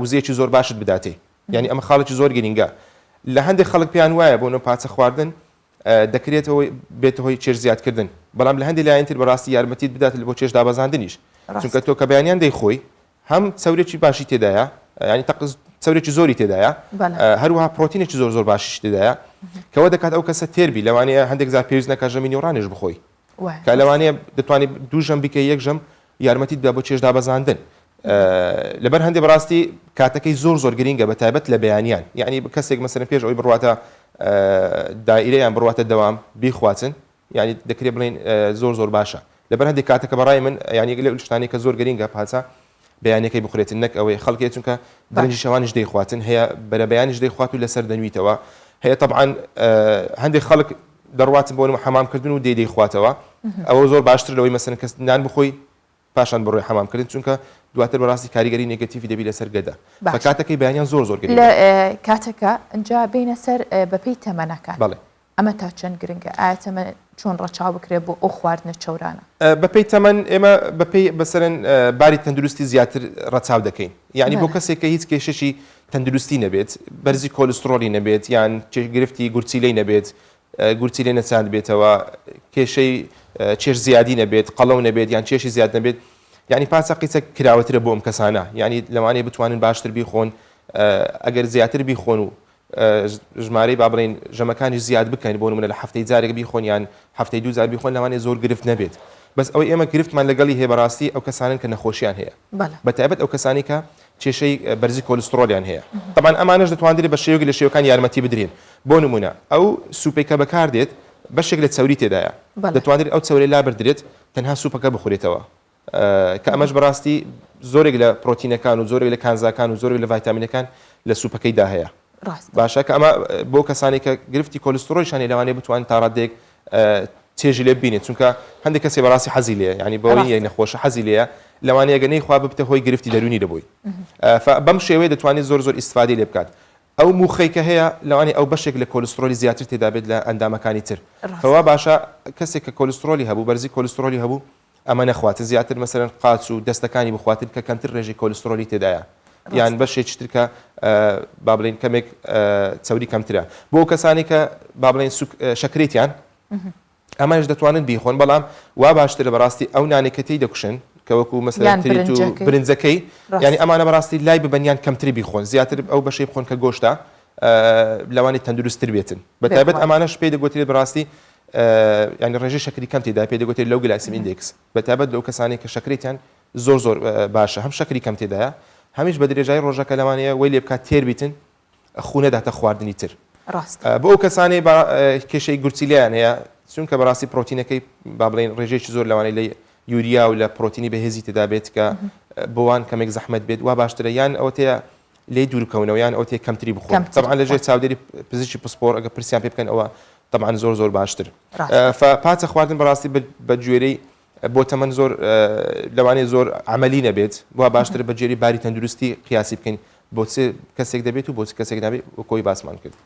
وزەیەکی زۆر باشت بداتێ یعنی ئەمە خاڵێکی زۆر گرنگە لە هەندێک خەڵک پێیان وایە بۆ نەو پاچە خواردن دەکرێتەوەی بێتەوەی چێژ زیادکردن بەڵام لە هەندێک لایەنتر بەڕاستی یارمەتیت بدات بۆ چێژ دابەزاندنیش چونکە تۆ کە بەیانیان دەیخۆی هەم چەورێکی باشی تێدایە ینی تەقز چەورێکی زۆری تێدایە هەروەها پرۆتینێکی زۆر باشیش تێدایە کەەوە دەکات ئەو کەسە تێربی لەوانەیە هەندێک زار پێویست نەکات ژەمی نێوڕانێش بخۆی کە لەوانەیە دەتوانێت دوو ژەم بکە یەک ژەم یارمەتیت بدا بۆ چێژ دابەزاندن لەبەر هەندێک بەڕاستی کاتەکەی زۆر گرینگە بەتایبەت لە بەیانیان یعنی کەسێک مەسەرەن پێش ئەوی بڕواتە دائیرەیان بڕواتە دەوام بیخواتن یعنی دەکرێت بڵێن زۆر باشە لەبەر هەندێک کاتەکە بەڕای من یعنی لە شتانێک کە زۆر گرینگە پاچە بەیانەکەی بخورێتن نەک ئەوەی خەڵکی چونکە برنجی شەوانش دەیخواتن هەیە بەرە بەیانیش دەیخوات و لەسەر دەنویتەوە هەیە طبعا هەندێک خەڵک دەڕواتن بۆ حەمامکردن و دەیخواتەوە ئەوە زۆر باشتر لەوەی مەسەن کەس نان بخۆی پاشان بڕۆی حەمامکردن چونکە دواتر بەڕاستی کاریگەری نێگەتیڤی دەبی لەسەر گەدا کاتەکەی بەیانیان زۆر گرنگە لە کاتەکە ئەنجا بینە سەر بەپێی تەمەنەکان ئەمە تا چەند گرنگە ئایا تەمە چۆن ڕەچاو بکرێت بۆ ئەو خواردنە چەورانە بەپێی تەمەن ئێمە بەپێی بەسەرەن باری تەندروستی زیاتر ڕەچاو دەکەین یعنی بۆ کەسێک کە هیچ کێشەشی تەندروستی نەبێت بەرزی کۆلسترۆلی نەبێت یان گرفتی گورچیلەی نەبێت گورچیلەی نەچاند بێتەوە کێشەی چێش زیادی نەبێت قەڵەو نەبێت یان چێشی زیاد نەبێت یعنی پاسە قیچە کراوەترە بۆ ئەم کەسانە یعنی لەوانەیە بتوانن باشتر بیخۆن ئەگەر زیاتر بیخۆن و ژمارەی با بڵێن ژەمەکانی زیاد بکەین بۆ نمونە لە هەفتەی جارێک بیخۆن یان هەفتەی دوو جار بیخۆن لەوانەیە زۆر گرفت نەبێت بەس ئەوەی ئێمە گرفتمان لەگەڵی هەیە بەڕاستی ئەو کەسانن کە نەخۆشیان هەیە بەتایبەت ئەو کەسانی کە کێشەی بەرزی کۆلسترۆلیان هەیە طبعا ئەمانەش دەتوانێت بە شێوەیەک لە شێوەکان یارمەتی بدرێن بۆ نمونە ئەو سوپێکە بەکاردێت بەشێک لە چەوری تێدایە دەتوانێت ئەو چەورەی لا بردرێت تەنها سوپەکە بخورێتەوە کە ئەمەش بەڕاستی زۆرێک لە پرۆتینەکان و زۆرێک لە کانزاکان و زۆرێک لە ڤایتامینەکان لە سوپەکەیدا هەیە باشە کە ئەمە بۆ کەسانی کە گرفتی کۆلسترۆلیشان لەوانەیە بتوان تا ڕادێک چێژی لێ ببینێت چونکە هەندێک کەسێ بەڕاستی حەزی لێیە ینی بەوەی نەخۆشە حەزی لێیە لەوانەیە گەنەی خوا ببتە هۆی گرفتی دەرونی دەبووی بەم شێوەیە دەتوانێت زۆر ئیستفادەی لێ بکات ئەو موخەی کە هەیە لەوانەیە ئەو بەشێک لە کۆلسترۆلی زیاتر تێدا بێت لە ئەندامەکانی تر فەوا باشە کەسێک کە کۆلسترۆلی هەبوو بەرزی کۆلسترۆلی هەبوو ئەمە نەخواتە زیاتر مەسەرەن قاچ و دەستەکانی بخواتن کە کەمتر ڕێژی کۆلسترۆلی تێدایە یان بەشێکی تر کە با بڵێن کەمێک چەوری کەمترە بۆ کەسانی کە با بڵێن شەکرێتیان ئەمەش دەتوانن بیخۆن بەڵام وا باشترە بەڕاستی ئەو نانێکەتی دەکوشن کە وەکو مەسەلەن تریت و برنجەکەی ینی ئەمانە بەڕاستی لای ببەنیان کەمتری بیخۆن زیاتر ئەو بەشەی بخۆن کە گۆشتە لەوانی تەندروستتر بێتن بەتایبەت ئەمانەش پێی دەگوترێت بەڕاستی ینی ڕێژەی شەکری کەم تێدا پێی دەگوترێت لەو گلایسیم ئیندێکس بەتایبەت لەو کەسانی کە شەکرێتیان زۆر باشە هەم شەکری کەم تێدایە هەمیش بە درێژای ڕۆژەکە لەوانەیە وەی لێ بکات تێر بیتن خونەداتە خواردنی تر بۆ ئەو کەسانی کێشەی گورچیلیان هەیە چونکە بەڕاستی پرۆتینەکەی با بڵێن ڕێژێکی زۆر لەوانەیە لە یوریا و لە پرۆتینی بەهێزی تێدا بێت کە بۆوان کەمێک زەحمەت بێت وا باشترە یان ئەو تەیە لێ دوورکەونەوە یان ئەو تێ کەمتری بخۆن طبعا لەژێر چاودێری پزیشکی پسپۆر ئەگە پرسیان پێ بکەن ئەوە طبعا زۆر باشتر پاچە خواردن بەڕاستی بە گوێرەی بۆ تەمەن زۆر لەوانەیە زۆر عملی نەبێت بۆ باشتر بە جێری باری تەندروستی قیاسی بکەین بۆ کەسێک دەبێت و بۆ کەسێک نابێت وەکۆی باسمان کرد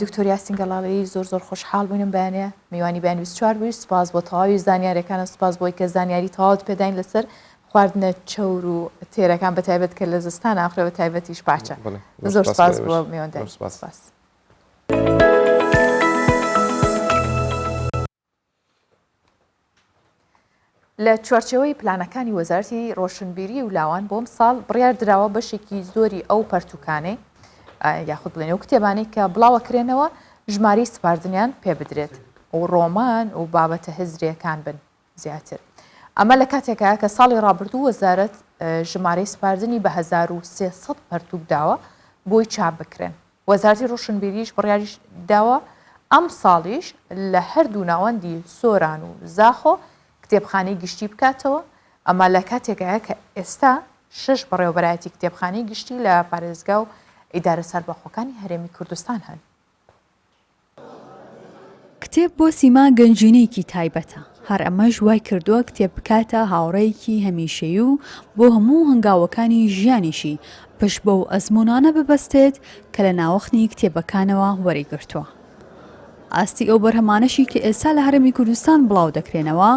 دکتۆر یاسین گەڵاڵی زۆر خۆشحاڵ بووینم بەیانێ میوانی بیان 24 بووی سپاس بۆ تەواوی زانیاریەکانە سپاس بۆی کە زانیاری تەواوت پێداین لەسەر خواردنە چەور و تێرەکان بەتایبەت کە لە زستان ئاخرە بە تایبەتیش پاچە زۆر سپاس بۆ میوەندای سپاس. لە چوارچەوەی پلانەکانی وەزارەتی ڕۆشنبیری و لاوان بۆم ساڵ بڕیار درراوە بەشێکی زۆری ئەو پەرتوکانەی یاخود بڵێنە و کتێبانەی کە بڵاوەکرێنەوە ژماری سپاردنیان پێ بدرێت و ڕۆمان و بابەتە هزرەکان بن زیاتر. ئەمە لە کاتێکە کە ساڵی ڕابردوو وەزارەت ژمارەی سپاردنی بە 1300 پەرتوک داوە بۆی چاپ بکرێن. وەزارەتی ڕۆشنبیریش بڕیاریش داوە ئەم ساڵیش لە هەردوو ناوەندی سۆران و زاخۆ کتێبخانەی گشتی بکاتەوە ئەمە لە کاتێکەیە کە ئێستا 6 بەڕێوەبەرایەتی کتێبخانەی گشتی لە پارێزگا و ئیدارە سەربەخۆکانی هەرێمی کوردستان هەن. کتێب بۆ سیما گەنجینەیەکی تایبەتە هەر ئەمەش وای کردووە کتێب بکاتە هاوڕێیەکی هەمیشەیی و بۆ هەموو هەنگاوەکانی ژیانیشی پشت بەو ئەزمونانە ببەستێت کە لە ناوەخنی کتێبەکانەوە وەریگرتووە. ئاستی ئەو بەرهەمانەشی کە ئێستا لە هەرێمی کوردستان بڵاو دەکرێنەوە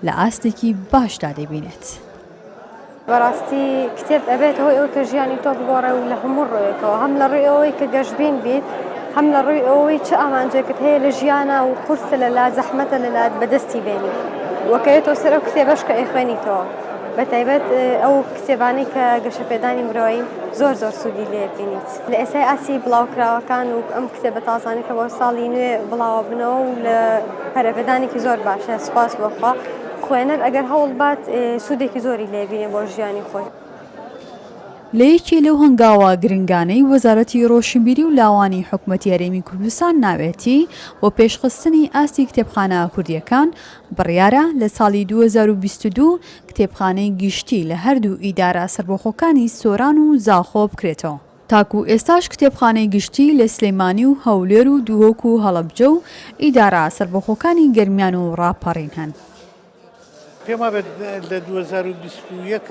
لە ئاستێکی باشدا دەبینێت. بەڕاستی کتێب ئەبێت هۆی ئەو کە ژیانی تۆ بگۆڕێ و لە هەموو ڕۆیەکەوە هەم لە ڕووی ئەوەی کە گەشتبین بیت هەم لە ڕووی ئەوەی چه ئامانجێکت هەیە لە ژیانە و قورسە لەلات زەحمەتە لەلات بەدەستی بێنی وەکەوێتەوە سەر ئەو کتێبەش کە ئەیخوێنیتەوە بەتایبەت ئەو کتێبانەی کە گەشەپێدانی مرۆیی زۆر سوودی لێ بینیت لە ئێستای ئاسی بڵاوکراوەکان و ئەم کتێبە تازانی کە بۆ ساڵی نوێ بڵاوە بنەوە و لە پەرەپێدانێکی زۆر باشە سوپاس بۆخوا خوێنەر ئەگەر هەوڵ بات سوودێکی زۆری لێ بینێ بۆ ژیانی خۆی. لە یەکێ لەو هەنگاوە گرنگانەی وەزارەتی ڕۆشنبیری و لاوانی حکوومەتی هەرێمی کوردستان ناوێتی بۆ پێشخستنی ئاستی کتێبخانە کوردیەکان بڕیارە لە ساڵی 2022 کتێبخانەی گشتی لە هەردوو ئیدارە سەربەخۆکانی سۆران و زاخۆ بکرێتەوە. تاکو ئێستاش کتێبخانەی گشتی لە سلەیمانی و هەولێر و دووهۆک و هەڵەبجە و ئیدارە سەربەخۆکانی گەرمیان و ڕاپەڕین هەن. پێما لە 2021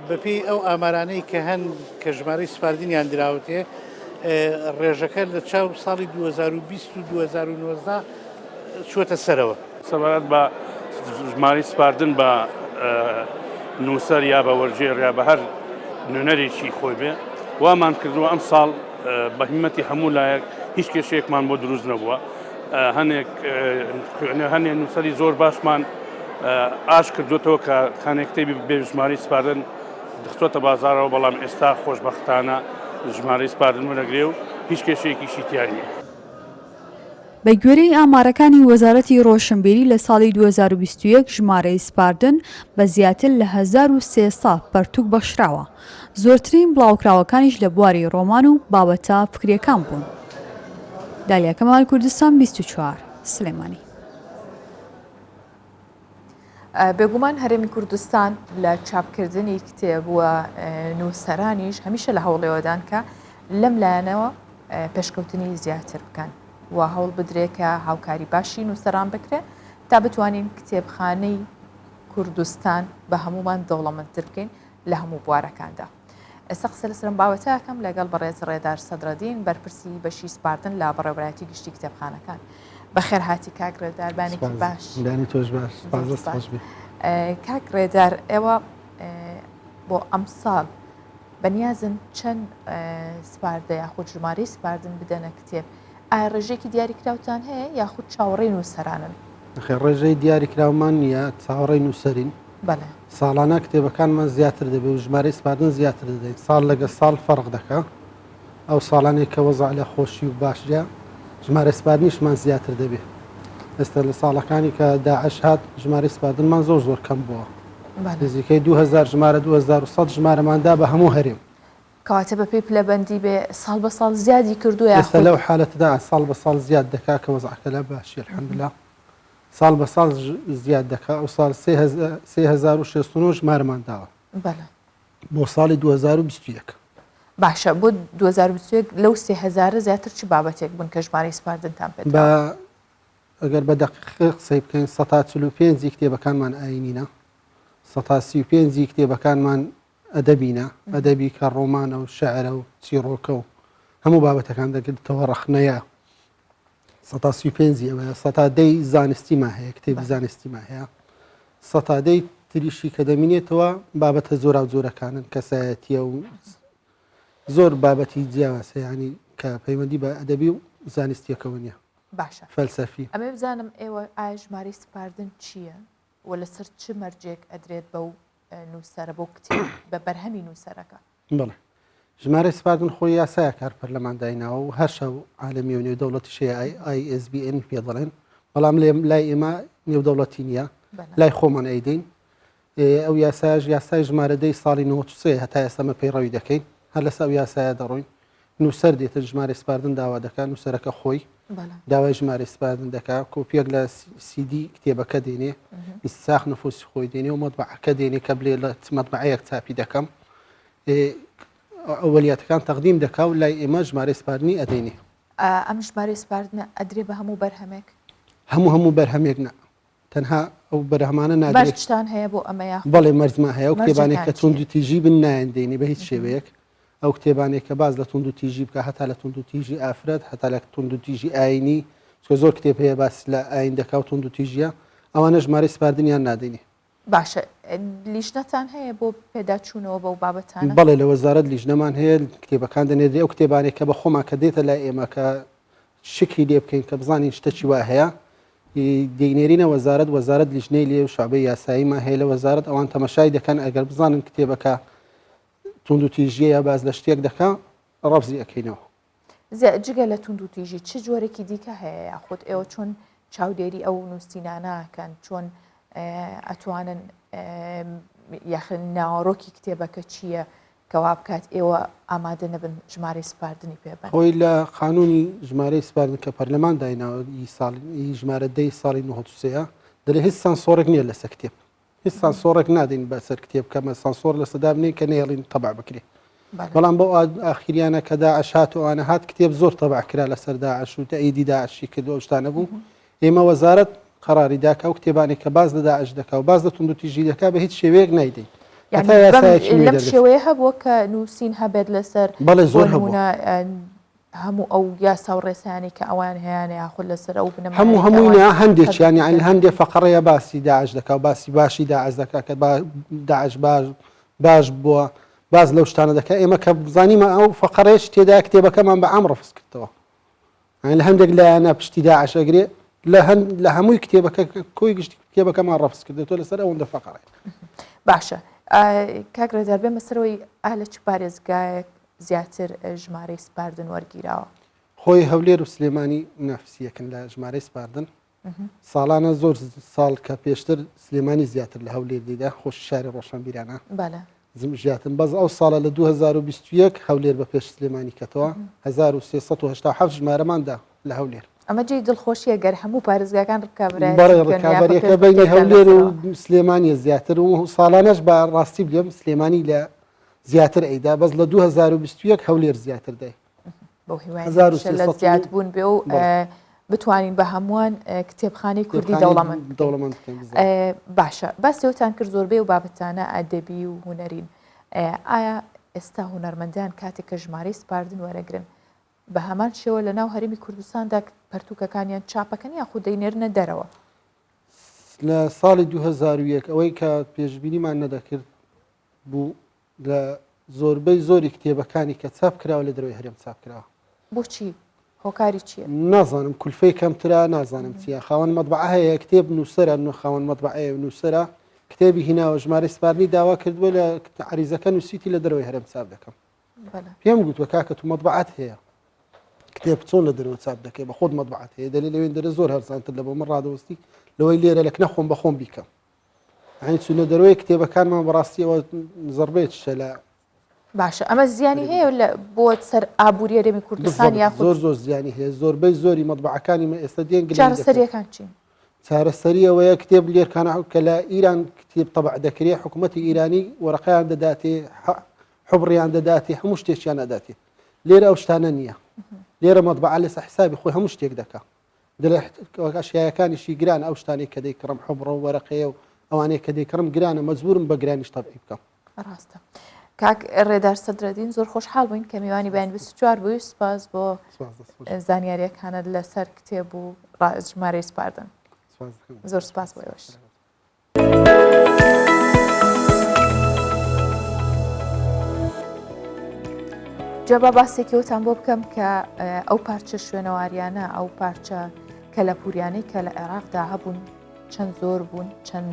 بەپێی ئەو ئامارانەی کە هەن کە ژمارەی سپاردنیان دراوتێ ڕێژەکە لە چاو ساڵی 2020 و 2019 چوەتە سەرەوە. سەبارەت بە ژمارەی سپاردن بە نووسەر یا بە وەرجێر یا بە هەر نوێنەرێکی خۆی بێ وامان کردووە ئەم ساڵ بە هیمەتی هەموو لایەک هیچ کێشەیەکمان بۆ دروست نەبووە. هەنێک نووسەری زۆر باشمان ئاش کردوێتەوە کە خانێکتەبی بێژماری سپاردن دەخچۆتە بازارەوە بەڵام ئێستا خۆشبەختانە ژمارەی سپاردن وەرەگرێ و هیچ کێشەیەکیشی تیان نییە. بە گوێرەی ئامارەکانی وەزارەتی ڕۆشنبیری لە ساڵی 2021 ژمارەی سپاردن بە زیاتر لە 1300 پەرتوک بەشراوە. زۆرترین بڵاوکراوەکانیش لە بواری ڕۆمان و بابەتە فکریەکان بوون. دالیا کەمال کوردستان 24 سلێمانی. بێگومان هەرێمی کوردستان لە چاپکردنی کتێب وە نووسەرانیش هەمیشە لە هەوڵێوەدان کە لەم لایەنەوە پێشکەوتنی زیاتر بکەن و هەوڵ بدرێت کە هاوکاری باشی نووسەران بکرێت تا بتوانین کتێبخانەی کوردستان بە هەمومان دەوڵەمەندتر بکەین لە هەموو بوارەکاندا. ئێستا قسە لەسەرم بابەتەکەم لەگەڵ بەڕێز ڕێدار سەدرەدین بەرپرسی بەشی سپاردن لە بەڕێوەبەرایەتی گشتی کتێبخانەکان. بەخێر هاتی کاک ڕێدار بانێکی باش. دانی تۆش باش. کاک ڕێدار ئێوە بۆ ئەم ساڵ بەنیازن چەند سپاردە یاخود ژمارەی سپاردن بدەنە کتێب. ئایا ڕێژێکی دیاریکراوتان هەیە یاخود چاوەڕێی نووسەرانن؟ ڕێژەی دیاریکراومان نییە چاوەڕێی نووسەرین بەڵێ ساڵانە کتێبەکانمان زیاتر دەبێت و ژمارەی سپاردن زیاتر دەدەین ساڵ لەگە ساڵ فەرق دەکات ئەو ساڵانەی کە وەزع لە خۆشی و باشجا ژمارە سپاردنیشمان زیاتر دەبێت ئێستا لە ساڵەکانی کە داعش هات ژمارەی سپاردنمان زۆر کەم بووە نزیکەی 2000 ژمارە 2100 ژمارەماندا بە هەموو هەرێم کەواتە بە پێی پلەبەندی بێ ساڵ بە ساڵ زیادی کردووە ئێستا لەو حالەتدا ساڵ بە ساڵ زیاد دەکات کە وەزعکە لە باشی الحەمدلله ساڵ بە ساڵ زیاد دەکات ئەو ساڵ 3609 ژمارەمان داوە بۆ ساڵی 2021 باشە بۆ 2021 لەو 3000 زیاتر چ بابەتێک بوون کە ژمارەی سپاردنتان پێ ئەگەر بە دقیق قسەی بکەین 145 کتێبەکانمان ئاینینە 135 کتێبەکانمان ئەدەبینە ئەدەبی کە ڕۆمانە و شەعرە و چیرۆکە و هەموو بابەتەکان دەگرێتەوە ڕەخنەیە 135 ئەوەیە 110 زانستیمان هەیە کتێبی زانستیمان هەیە 110 تریشی کە دەمینێتەوە بابەتە زۆر و زۆرەکانن کەسایەتیە و زۆر بابەتی جیاواسە ینی کە پەیوەندی بە ئەدەبی و زانستیەکەوە نیە باشە فەلسەفی ئەمە بزانم ئێوە ئایا ژمارەی سپاردن چییە و لەسەر چ مەرجێک ئەدرێت بەو نووسەرە بۆ کتێب بە بەرهەمی نووسەرەکە بڵێ ژمارە سپاردن خۆی یاسایە کار پەرلەماندایناوە و هەر شەو عالەمی و نێودەوڵەتی شەیە ISBN پێ دەڵێن بەڵام لای ئێمە نێودەوڵەتی نییە لای خۆمان ئەیدەین ئەو یاسای ژمارەدەی ساڵی 93 هەتا ئێستامە پەیڕەوی دەکەین هەر لەسەر ئەو یاسایە دەڕۆین نووسەر دێتە ژمارە سپاردن داوا دەکات نووسەرەکە خۆی داوای ژمارە سپاردن دەکات کۆپیەک لە CD کتێبەکە دێنێ ئیساخ نفوسی خۆی دێنێ و مەطبعەکە دێنێ کە بڵێ لە مەطبعەیەک چاپی دەکەم ئەوەلیاتەکان تەقدیم دەکات و لای ئێمە ژمارە سپاردنی ئەدەینێ ئەم ژمارە سپاردنە ئەدرێ بە هەموو بەرهەمێک هەموو بەرهەمێک نە تەنها ئەو بەرهەمانە نادرێت شتان هەیە بۆ ئەمەیە بەڵێ مەرجما هەیە و کتێبانێک کە تونند و تیژی بن نایەن دێنی بە هیچ شێوەیەک ئەو کتێبانێک کە باز لە تونند و تیژی بکە هەتا لە تونند و تیژی ئافرەت هەتا لە تونند و تیژی ئاینی چکە زۆر کتێب هەیە باس لە ئاین دەکا و تونند و تیژیە ئەوانە ژمارەی سپاردنیان نادێنی باشە لیژنەتان هەیە بۆ پێداچوونەوە بەو بابەتانە بەڵێ لە وەزارەت لیژنەمان هەیە کتێبەکان دەنێدرێ ئەو کتێبانێک کە بە خۆمان کە دێتە لای ئێمە کە شکی لێ بکەین کە بزانین شتەکی وا هەیە دەینێرینە وەزارەت لیژنەی لێ و شعبەی یاساییمان هەیە لە وەزارەت ئەوان تەمەشای دەکەن ئەگەر بزانن کتێبەکە تونند و تیژیە یا باز لە شتێک دەکا ڕەبزی ئەەکەینەوە جگە لە تونند و تیژی چ جۆرەی دیکە هەیە یاخود ئێوە چۆن چاودێری ئەو نووسینانەکەن چۆن ئەتوانن یاخن ناوەڕۆکی کتێبەکە چییە کەوا بکات ئێوە ئامادە نەبن ژمارەی سپاردنی پێبن خۆی لە قانونی ژمارەی سپاردن کە پەرلەمان دایناوە ژمارە دەی ساڵی 93 دەڵێ هیچ سانسۆرێک نییە لەسەر کتێب هیچ سانسۆرێک نادەین بەسەر کتێب کەمە سانسۆر لە سەدا بنێ کە نێڵین تەبع بکرێ بەڵام بۆ ئاخریانە کە داعش هات و ئەوانە هات کتێب زۆر تەبع کرا لەسەر داعش و تەئیدی داعشی کردو شتانە بوو ئێمە وەزارەت قەراری داکا و کتێبانێک کە باز لە داعش دەکا و باز لە تونند و تیژی دەکا بە هیچ شێوەیەک نایدەین لەم شێوەیە هەبووە کە نووسین هەبێت لەسەر بەڵێ زۆر هەموو ئەو یاسا و ڕێسانی کە ئەوان هەیەیانە یاخود لەسەر ئەو بنەمای هەموویە هەندێکیان هەندێک فەقەڕەیە باسی داعش دەکا و باسی باشی داعش دەکا کە داعش باش بووە باز لەو شتانە دەکا ئێمە کە بزانیمە ئەو فەقەڕێش تێدا کتێبەکەمان بە عام ڕفز کردەوە لە هەندێک لایەنە پشتی داعش ئەگرێ لە هەمووی کتێبەکە کۆی گشتی کتێبەکەمان ڕفز کردێتەوە لەسەر ئەوەندە فەقەڕێ باشە کاگرێدار بێ مەسەرەوەی لە چ پارێزگایەک زیاتر ژمارەی سپاردن وەرگیراوە خۆی هەولێر و سلێمانی نافسیەکن لە ژمارەی سپاردن ساڵانە زۆر ساڵ کە پێشتر سلێمانی زیاتر لە هەولێر دیدا خۆش شاری ڕۆشنبیرانە ژاتن بەس ئەو ساڵە لە 2021 هەولێر بە پێش سلێمانی کەتەوە 1387 ژمارەماندا لە هەولێر ئەمە جێی دڵخۆشیە گەر هەموو پارێزگاکان ڕکابەریەکە بینی هەولێر و سلێمانی زیاتر و ساڵانەش بە ڕاستی بڵێم سلێمانی لە زیاتر ئەیدا بەس لە 2021 هەولێر زیاتر دای بۆ هیوای زیاد بوون بێ و بتوانین بە هەمووان کتێبخانەی کوردی دەوڵەمەند باشە باسیەوتان کرد زۆربەی و بابەتانە ئەدەبی و هوەرین ئایا ئێستا هوەرمەندان کاتێک کە ژمارەی سپاردن وەرەگرن بە هەمان شێوە لە ناو هەرێمی کوردستاندا پەرتوکەکانیان چاپەکەن یاخود دەینێرنە دەرەوە لە ساڵی 2001 ئەوەی کە پێشبینیمان نەدەکرد بوو لە زۆربەی زۆری کتێبەکانی کە چاپ کراوە لە دەروی هەرێم چاپ کراوە بۆچی هۆکاری چییە؟ نازانم کولفەی کەمترا نازانم چیە خاوەن مەطبعە هەیە کتێب نووسەرە خاوەن مەطبعەیە نووسەرە کتێبی هیناوە ژمارە سپارنی داوا کردووە لە عریزەکە نووسیتی لە دەرەوەی هەرێم چاپ دەکەم پێم گوتوە کاکە تو مەطبعات هەیە کتێب چۆن لە دەرەوە چاپ دەکەی بە خۆت مەطبعات هەیە دەلی لەوێن دەرە زۆر هەرزانتر لە بۆ من ڕادەوەستی لەوەی لێرە لە کنە خۆم بە خۆم بیکەم عین چونە دەرەوەی کتێبەکانمان بەڕاستیەوە زەربێت شە لە باشە ئەمە زیانی هەیە بۆ سەر ئابووری هەرێمی کوردستان یاخود زۆر زیانی هەیە زۆربەی زۆری مەطبعەکانی ئێستا دێن چارەسەریەکان چین چارەسەریەوەیە کتێب لێرکانە کە لە ئیران کتێب تەبع دەکرێت حکوومەتی ئیرانی وەرەقەیان دەداتێ حبڕیان دەداتێ هەموو شتێکیان ئەداتێ لێرە ئەو شتانە نییە لێرە مەطبعە لەسەر حسابی خۆی هەموو شتێک دەکات شایەکانیشی گران ئەو شتانی کە دەیکڕم حبڕە و وەرەقەیە و ئەوانەیە کە دەیکڕم گرانە مەجبورم بە گرانیش تەبعی بکەم ڕاستە کاک ڕێدار سەدرەدین زۆر خۆشحاڵ بووین کە میوانی بەیان 24 بووی سپاس بۆ زانیاریەکانت لەسەر کتێب و ژمارەی سپاردن زۆر سپاس بۆ ئێوەش جەبا باسێکەوەتان بۆ بکەم کە ئەو پارچە شوێنەواریانە ئەو پارچە کەلەپوریانەی کە لە عێراقدا هەبوون چەند زۆر بوون چەند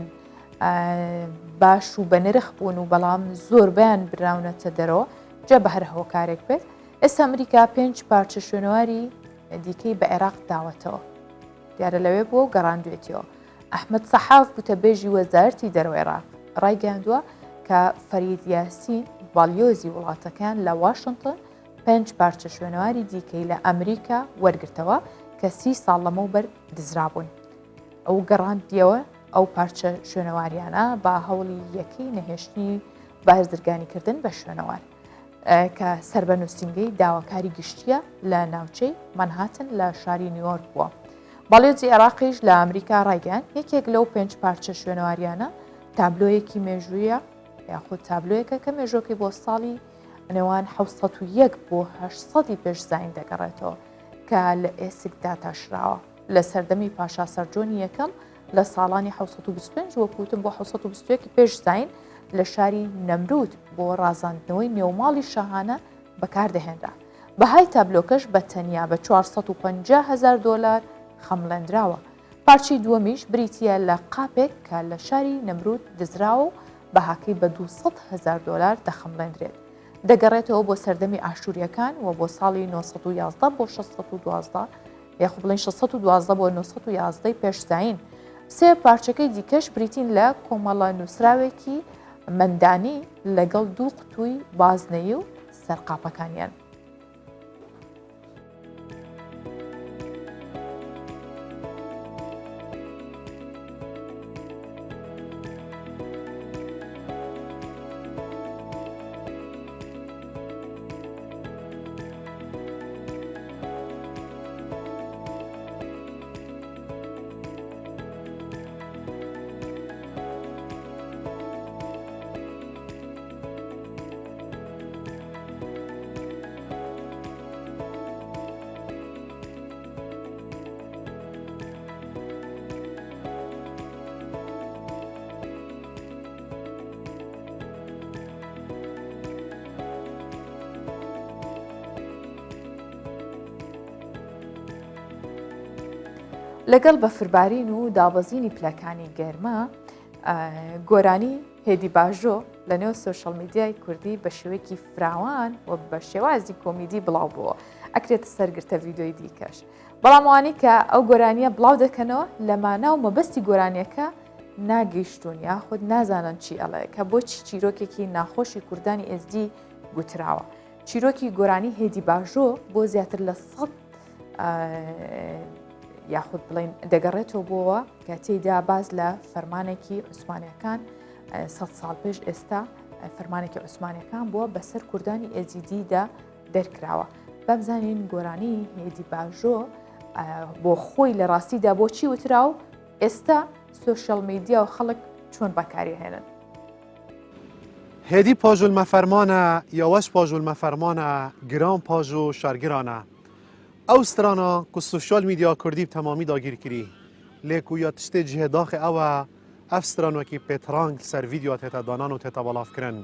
باش و بە نرخ بوون و بەڵام زۆربیان براونەتە دەرەوە جە بە هەر هۆکارێک بێت ئێستا ئەمریکا 5 پارچە شوێنەواری دیکەی بە عێراق داوەتەوە دیارە لەوێ بووە و گەڕاندوێتەوە ئەحمەد سەحاف بوتە بێژی وەزارەتی دەرەوەی عێراق ڕایگەاندووە کە فەرید یاسین باڵیۆزی وڵاتەکان لە واشنگتن 5 پارچە شوێنەواری دیکەی لە ئەمریکا وەرگرتەوە کە 30 ساڵ لەمەوبەر دزرابوون ئەو گەڕاندیەوە ئەو پارچە شوێنەواریانە با هەوڵی یەکەی نەهێشتنی بازرگانیکردن بە شوێنەوار کە سەربەنووسنگەی داواکاری گشتیە لە ناوچەی مەنهاتن لە شاری نیویۆرک بووە باڵێزی عێراقیش لە ئەمریکا ڕایگەیاند یەکێک لەو 5 پارچە شوێنەواریانە تابلۆیەکی مێژوویە یاخود تابلۆیەکە کە مێژۆکی بۆ ساڵی نێوان 1970 بۆ 800 پێشزین دەگەڕێتەوە کە لە ئێسکدا تاشراوە لە سەردەمی پاشا سەرجۆنی یەکەم لە ساڵانی 1925 وەکوتم بۆ 1920 پێشزین لە شاری نەمرود بۆ ڕازاندنەوەی نێوماڵی شاهانە بەکاردەهێنرا بەهای تابلۆکەش بە تەنیا بە 450,000 دلار خەمڵێنراوە پارچی دووەمیش بریتە لە قاپێک کە لە شاری نەمرود دزراوە و بەهاکەی بە 200,000 دلار دەخەمڵێنرێت دەگەڕێتەوە بۆ سەردەمی ئاشووریەکان و بۆ ساڵی 1911 بۆ 612 یاخو بڵێن 612 بۆ 911 پێشزین سێ پارچەکەی دیکەش بریتین لە کۆمەڵە نووسراوێکی مندانی لەگەڵ دوو قوتووی بازنەیی و سەرقاپەکانیان لەگەڵ بەفربارین و دابەزینی پلەکانی گەرمە گۆرانی هێدی باژۆ لە نێو سۆشەڵ میدیای کوردی بە شێوەیەکی فراوان و بە شێوازی کۆمیدی بڵاو بووە ئەکرێتە سەرگرتە ڤیدۆی دیکەش بەڵام وانی کە ئەو گۆرانیە بڵاو دەکەنەوە لە مانە و مەبەستی گۆرانیەکە ناگەیشتون یاخود نازانن چی ئەڵێ کە بۆچی چیرۆکێکی ناخۆشی کوردانی ئSD گوتراوە چیرۆکی گۆرانی هێدی باژۆ بۆ زیاتر لە 100 یاخود بڵین دەگەڕێتەوە بۆەوە کە تێیدا باز لە فەرمانێکی عوسمانیەکان 100 ساڵ پێش ئێستا فەرمانێکی عوسمانیەکان بووە بەسەر کوردانی ئێزیدیدا دەرکراوە بەبزانین گۆرانی هێدی باژۆ بۆ خۆی لە ڕاستیدا بۆچی وترا و ئێستا سۆشەڵ میدیا و خەڵک چۆن بەکاری هێنن هێدی پاژۆلمە فەرمانە یاوەش پاژۆلمە فەرمانە گران پاژۆ شارگرانە ئەو سترانە کو سوشال میدیا کوردی تەمامی داگیر کری لێکو یا تشتێ جهێداخی ئەوە ئەف سترانوەکی پێترانگ سەر ڤیدیۆ تێتە دانان و تێتە بەڵافکردن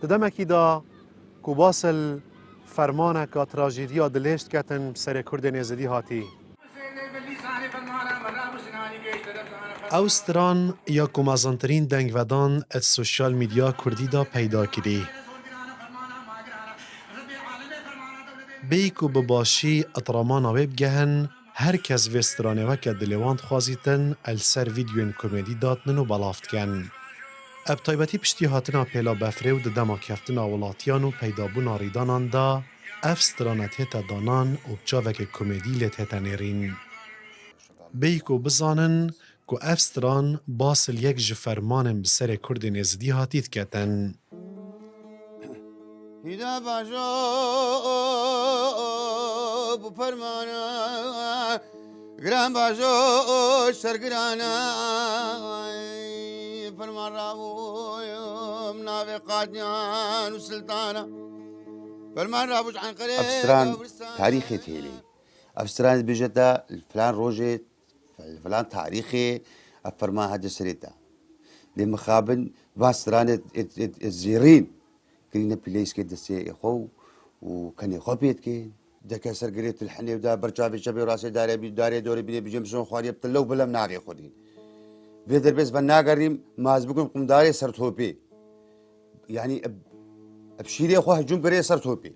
دەدەمەکیدا کو باسل فەرمانێکە تراژیدیا دلێشت کەتن سەرێ کوردێن ێزدی هاتی ئەوستران یا کۆمازانترین دەنگڤەدان ئەت سوشیال میدیا کوردیدا پەیدا کردی. بیک و بباشی ئەتڕامانە وێ بگەهن هەر کەس vê stranêweke dilêwan dixwazîtin el ser vîdyoyên komêdî datnin û belav dikin. Ev taybetî piştî hatina pêla befrê û di dema keftina welatiyan û peydabûna rîdanan da ev strana tête danan û çavekê komêdî lê tête nêrîn. Bêyî ku bizanin ku ev stran basil yek ji fermanên bi serê Kurdên êzidî hatî diketin. هیدا باشو بفرمانا گران باشو سرگرانا فرمان رابویم ناوی قادیان و سلطانا فرمان رابوش عن قریب افسران تاریخی تیلی افسران بجدا فلان روجه فلان تاریخی فرمان هذا سريتا لمخابن باستران الزيرين كرينا بليس كده سي اخو وكان يخو بيت كين دكا سرقريت الحني ودا برجابي شبي راسي داري دوري بيني بجمسون خواري بتلو بلا مناغي خدين فيدر بس بناغريم ماز بكم قمداري سرتوبي يعني ابشيري اخو هجوم بري سرتوبي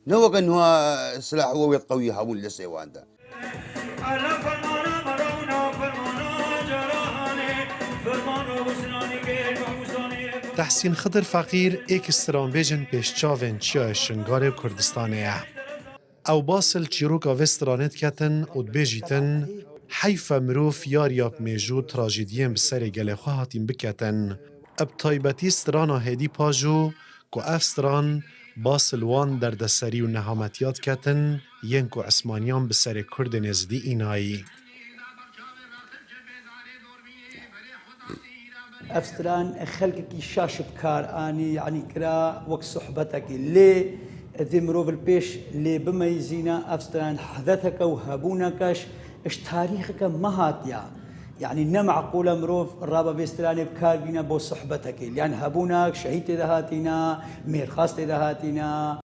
نو كان هو سلاح هو قوي هاول لسيوان ده تحسین خضر فقیر ایک استرانبیجن پیشچاوین چیا شنگار کردستانه او باصل چیروکا وسترانت کتن و دبیجیتن حیف مروف یاریاب میجو تراجیدیم بسر گله خواهاتیم بکتن اب تایبتی استرانا هدی پاجو که افستران باصل وان دردسری و نهامتیات کتن ین که عثمانیان بسر کرد نزدی اینایی أفستران خلقك شاش بكار آني يعني كرا وقت صحبتك ليه ذي مروف البيش ليه بميزينا أفستران حدثك وهبونكش إش تاريخك مهاتيا يعني نمعقولة مروف الرابع بيستراني بكار بينا بو صحبتك يعني هبونك شهيد دهاتينا مير خاص دهاتينا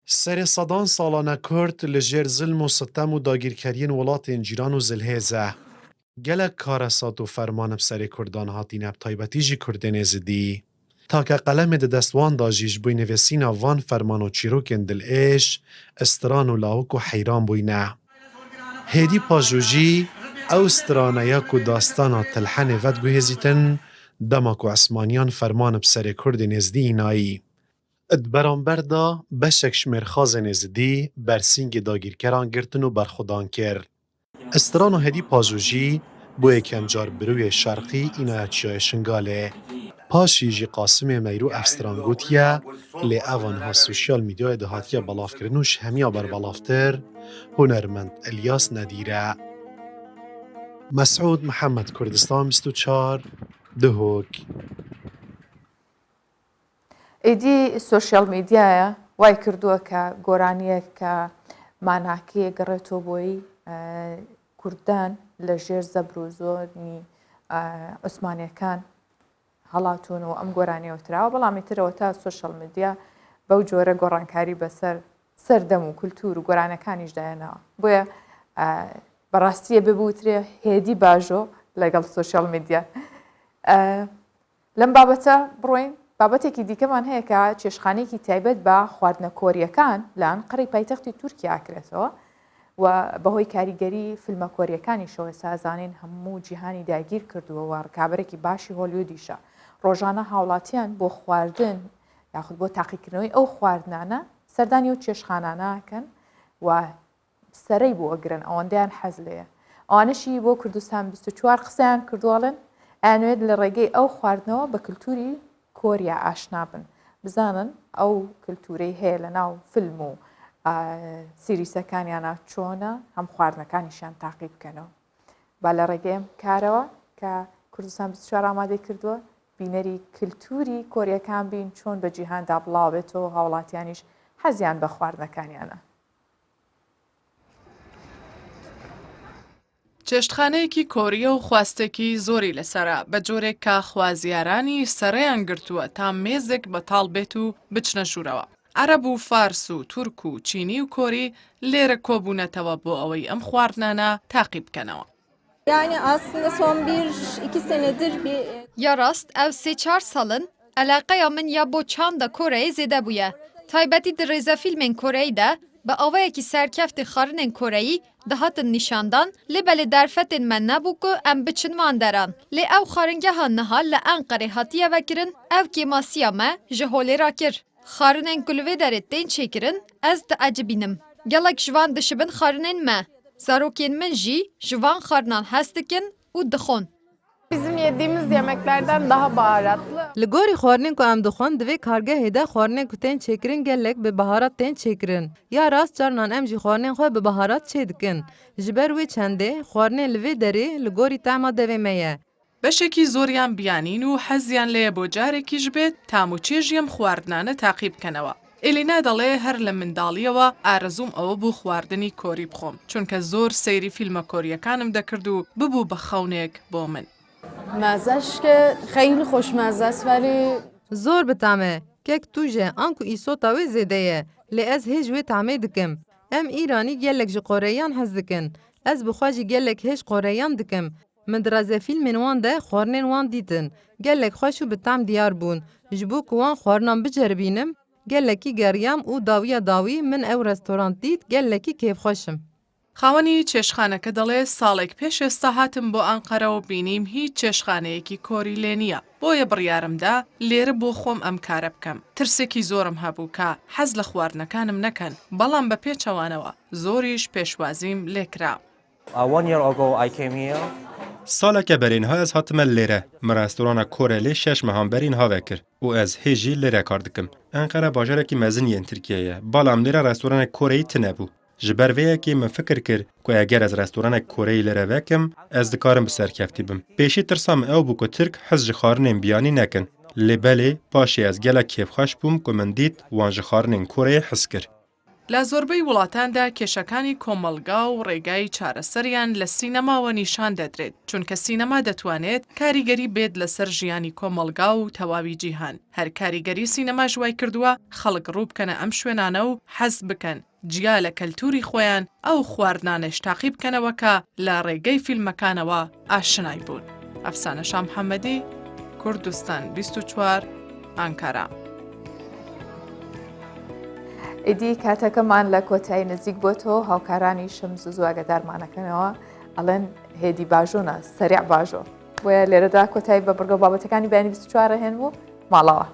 سر صدان سالانه کرد لجر ظلم و ستم و داگیرکرین ولاتین جیران و زلهزه گلک کارسات و فرمان بسر کردان هاتین اب تایبتی جی کردن ازدی تا که قلم ده دستوان داجیش بوی نویسینا وان فرمان و چیروکن دل ایش استران و لاوک و حیران بوینه هیدی پاجوجی او استرانه یکو داستانا تلحن ود گوهزیتن دماکو عثمانیان فرمان بسر کردن ازدی اینایی ادبران بردا بشک شمرخاز نزدی برسینگ داگیرکران گرتن و برخودان کرد. استران و هدی پازوجی بو یکم جار بروی شرقی اینا چیای شنگاله. پاشی جی قاسم میرو افستران گوتیا لی اوان ها سوشیال میدیا دهاتیا بلاف کرنوش همیا بر بلافتر هنرمند الیاس ندیره. مسعود محمد کردستان 24 دهوک ئیدی سوشیال میدیایە وای کردووە کە گۆرانیە کە ماناکەیە گەڕێتەوە بۆی کوردان لە ژێر زەبر و زۆرنی عوسمانیەکان هەڵاتون و ئەم گۆرانیەوەتراوە بەڵامی ترەوە تا سوشیال میدیا بەو جۆرە گۆڕانکاری بەسەر سەردەم و کولتور و گۆرانەکانیشدایەنەوە بۆیە بەڕاستیە ببووترێ هێدی باژۆ لەگەڵ سوشیال میدیا لەم بابەتە بڕۆین بابەتێکی دیکەمان هەیە کە چێشخانەیەکی تایبەت بە خواردنە کۆریەکان لە ئەنقەرەی پایتەختی تورکیا ئاکرێتەوە و بەهۆی کاریگەری فیلمە کۆریەکانیشەوە سازانین هەموو جیهانی داگیر کردووە و ڕکابەرێکی باشی هۆلیوودیشە ڕۆژانە هاوڵاتیان بۆ خواردن یاخود بۆ تاقیکردنەوەی ئەو خواردنانە سەردانی و چێشخانانەکەن و سەرەی بۆ ئەگرن ئەوەندەیان حەز لێیە ئەوانەشی بۆ کوردستان 24 قسەیان کردوڵن ئەنوێت لە ڕێگەی ئەو خواردنەوە بە کللتوری کۆریا ئاشنا بن بزانن ئەو کللتورەی هەیە لە ناو فیلم و سیریسەکانیانە چۆنە هەم خواردنەکانیشان تاقی بکەنەوە با لە ڕێگەیم کارەوە کە کوردستان 24 ئامادەی کردووە بینەری کللتوری کۆریەکان بین چۆن بە جیهاندا بڵاوێتەوە هاوڵاتیانیش حەزیان بە خواردنەکانیانە چێشتخانەیەکی کۆریە و خواستێکی زۆری لەسرە بە جۆرێک کە خوازیارانی سەرەیان گرتووە تا مێزێک بەتاڵ بێت و بچنە ژوورەوە. عەرەب و فارس و تورک و چینی و کۆری لێرە کۆبوونەتەوە بۆ ئەوەی ئەم خواردنانە تاقی بکەنەوە. Yani aslında son 1-2 senedir bir... Ya rast ev 3-4 salın علاقه من یا بو چند کره زیده بویه. تایبتی در رزا فیلم کره ده به آوه کی سرکفت خارن کره دهات نشاندان لبل درفت من نبو که ام بچن ماندران. لی او خارنگه ها نهال لانقره هاتیه وکرن او کی ماسیا ما جهولی را کر. خارنن کلوه دارد دین چکرن از ده عجبینم. گلک جوان دشبن خارنن ما. زاروکین من جی جوان خارنان هستکن و دخون. Bizim yediğimiz yemeklerden daha baharatlı. Li gorî xwarinên ku em dixwin divê kargehê de xwarinên ku tên çêkirin gelek bi baharat tên çêkirin. Ya rast carinan em jî xwarinên xwe bi baharat çê dikin. Ji ber wê çendê xwarinên li vê derê li gorî tema devê me ye. بەشێکی زۆریان بیانین و حەزیان لێیە بۆ جارێکیش بێت تام و چێژیم خواردنانە تاقی بکەنەوە. ئێلینا دەڵێ هەر لە منداڵیەوە ئارەزوم ئەوە بوو خواردنی کۆری بخۆم چونکە زۆر سەیری فیلمە کۆریەکانم دەکرد و ببوو بە خەونێک بۆ من. مزهش که خیلی خوشمزه است ولی زور بتامه کک توجه آنکو ایسوتا وی زیده یه لی از هیچ وی تعمه دکم. ام ایرانی گلک جی قوریان هز دکن. از بخواجی گلک هیچ قوریان دکم. من درازه فیلم وان ده خورنین وان دیدن. گلک خوشو بتام دیار بون. جبو کوان خورنان بجربینم. گلکی گریم و داوی من او رستوران دید گلکی کیف خوشم. خاوەنی چێشخانەکە دەڵێ ساڵێک پێش ئێستا هاتم بۆ ئەنقەرەوە بینیم هیچ چێشخانەیەکی کۆری لێ نییە بۆیە بڕیارمدا لێرە بۆ خۆم ئەم کارە بکەم ترسێکی زۆرم هەبوو کە حەز لە خواردنەکانم نەکەن بەڵام بە پێچەوانەوە زۆریش پێشوازیم لێکرا. 1 year ago I came here. سالێکە بەرینها ez hatime lêre min restorana Korelê 6 mehan berîn have kir û ez hê jî lêre kar dikim. Enqere bajarekî mezin yên Tirkiyeyê balam lêre restoranê Koreyî tune bû. Ji ber vê yekê min fikir kir ku eger ez restoranek Koreyî lêre vekim ez dikarim bi serkeftî bim. Pêşî tirsa min ew bû ku Tirk hez ji xwarinên biyanî nekin. Lê belê paşê ez gelek kêfxweş bûm ku min dît wan ji xwarinên Koreyê hez kir. لە زۆربەی وڵاتاندا کێشەکانی کۆمەلگا و ڕێگای چارەسەریان لە سینەماوە نیشان دەدرێت چونکە سینەما دەتوانێت کاریگەری بێت لەسەر ژیانی کۆمەلگا و تەواوی جیهان. هەر کاریگەری سینەما ژوای کردووە خەڵک ڕوو بکەنە ئەم شوێنانە و حەز بکەن جیا لە کەلتوری خۆیان ئەو خواردنانەش تاقی بکەنەوە کە لە ڕێگەی فیلمەکانەوە ئاشنای بوون. ئەفسانە شام محەممەدی کوردستان 24 ئەنکارا. ئیدی کاتەکەمان لە کۆتایی نزیک بۆ تۆ هاوکارانی شەمز و زواگە دارمانەکەنەوە ئەڵێن هێدی باژۆنە سەریع باژۆ بۆیە لێرەدا کۆتایی بە بڕگە بابەتەکانی بەیانی 24 هێن بوو ماڵەوە.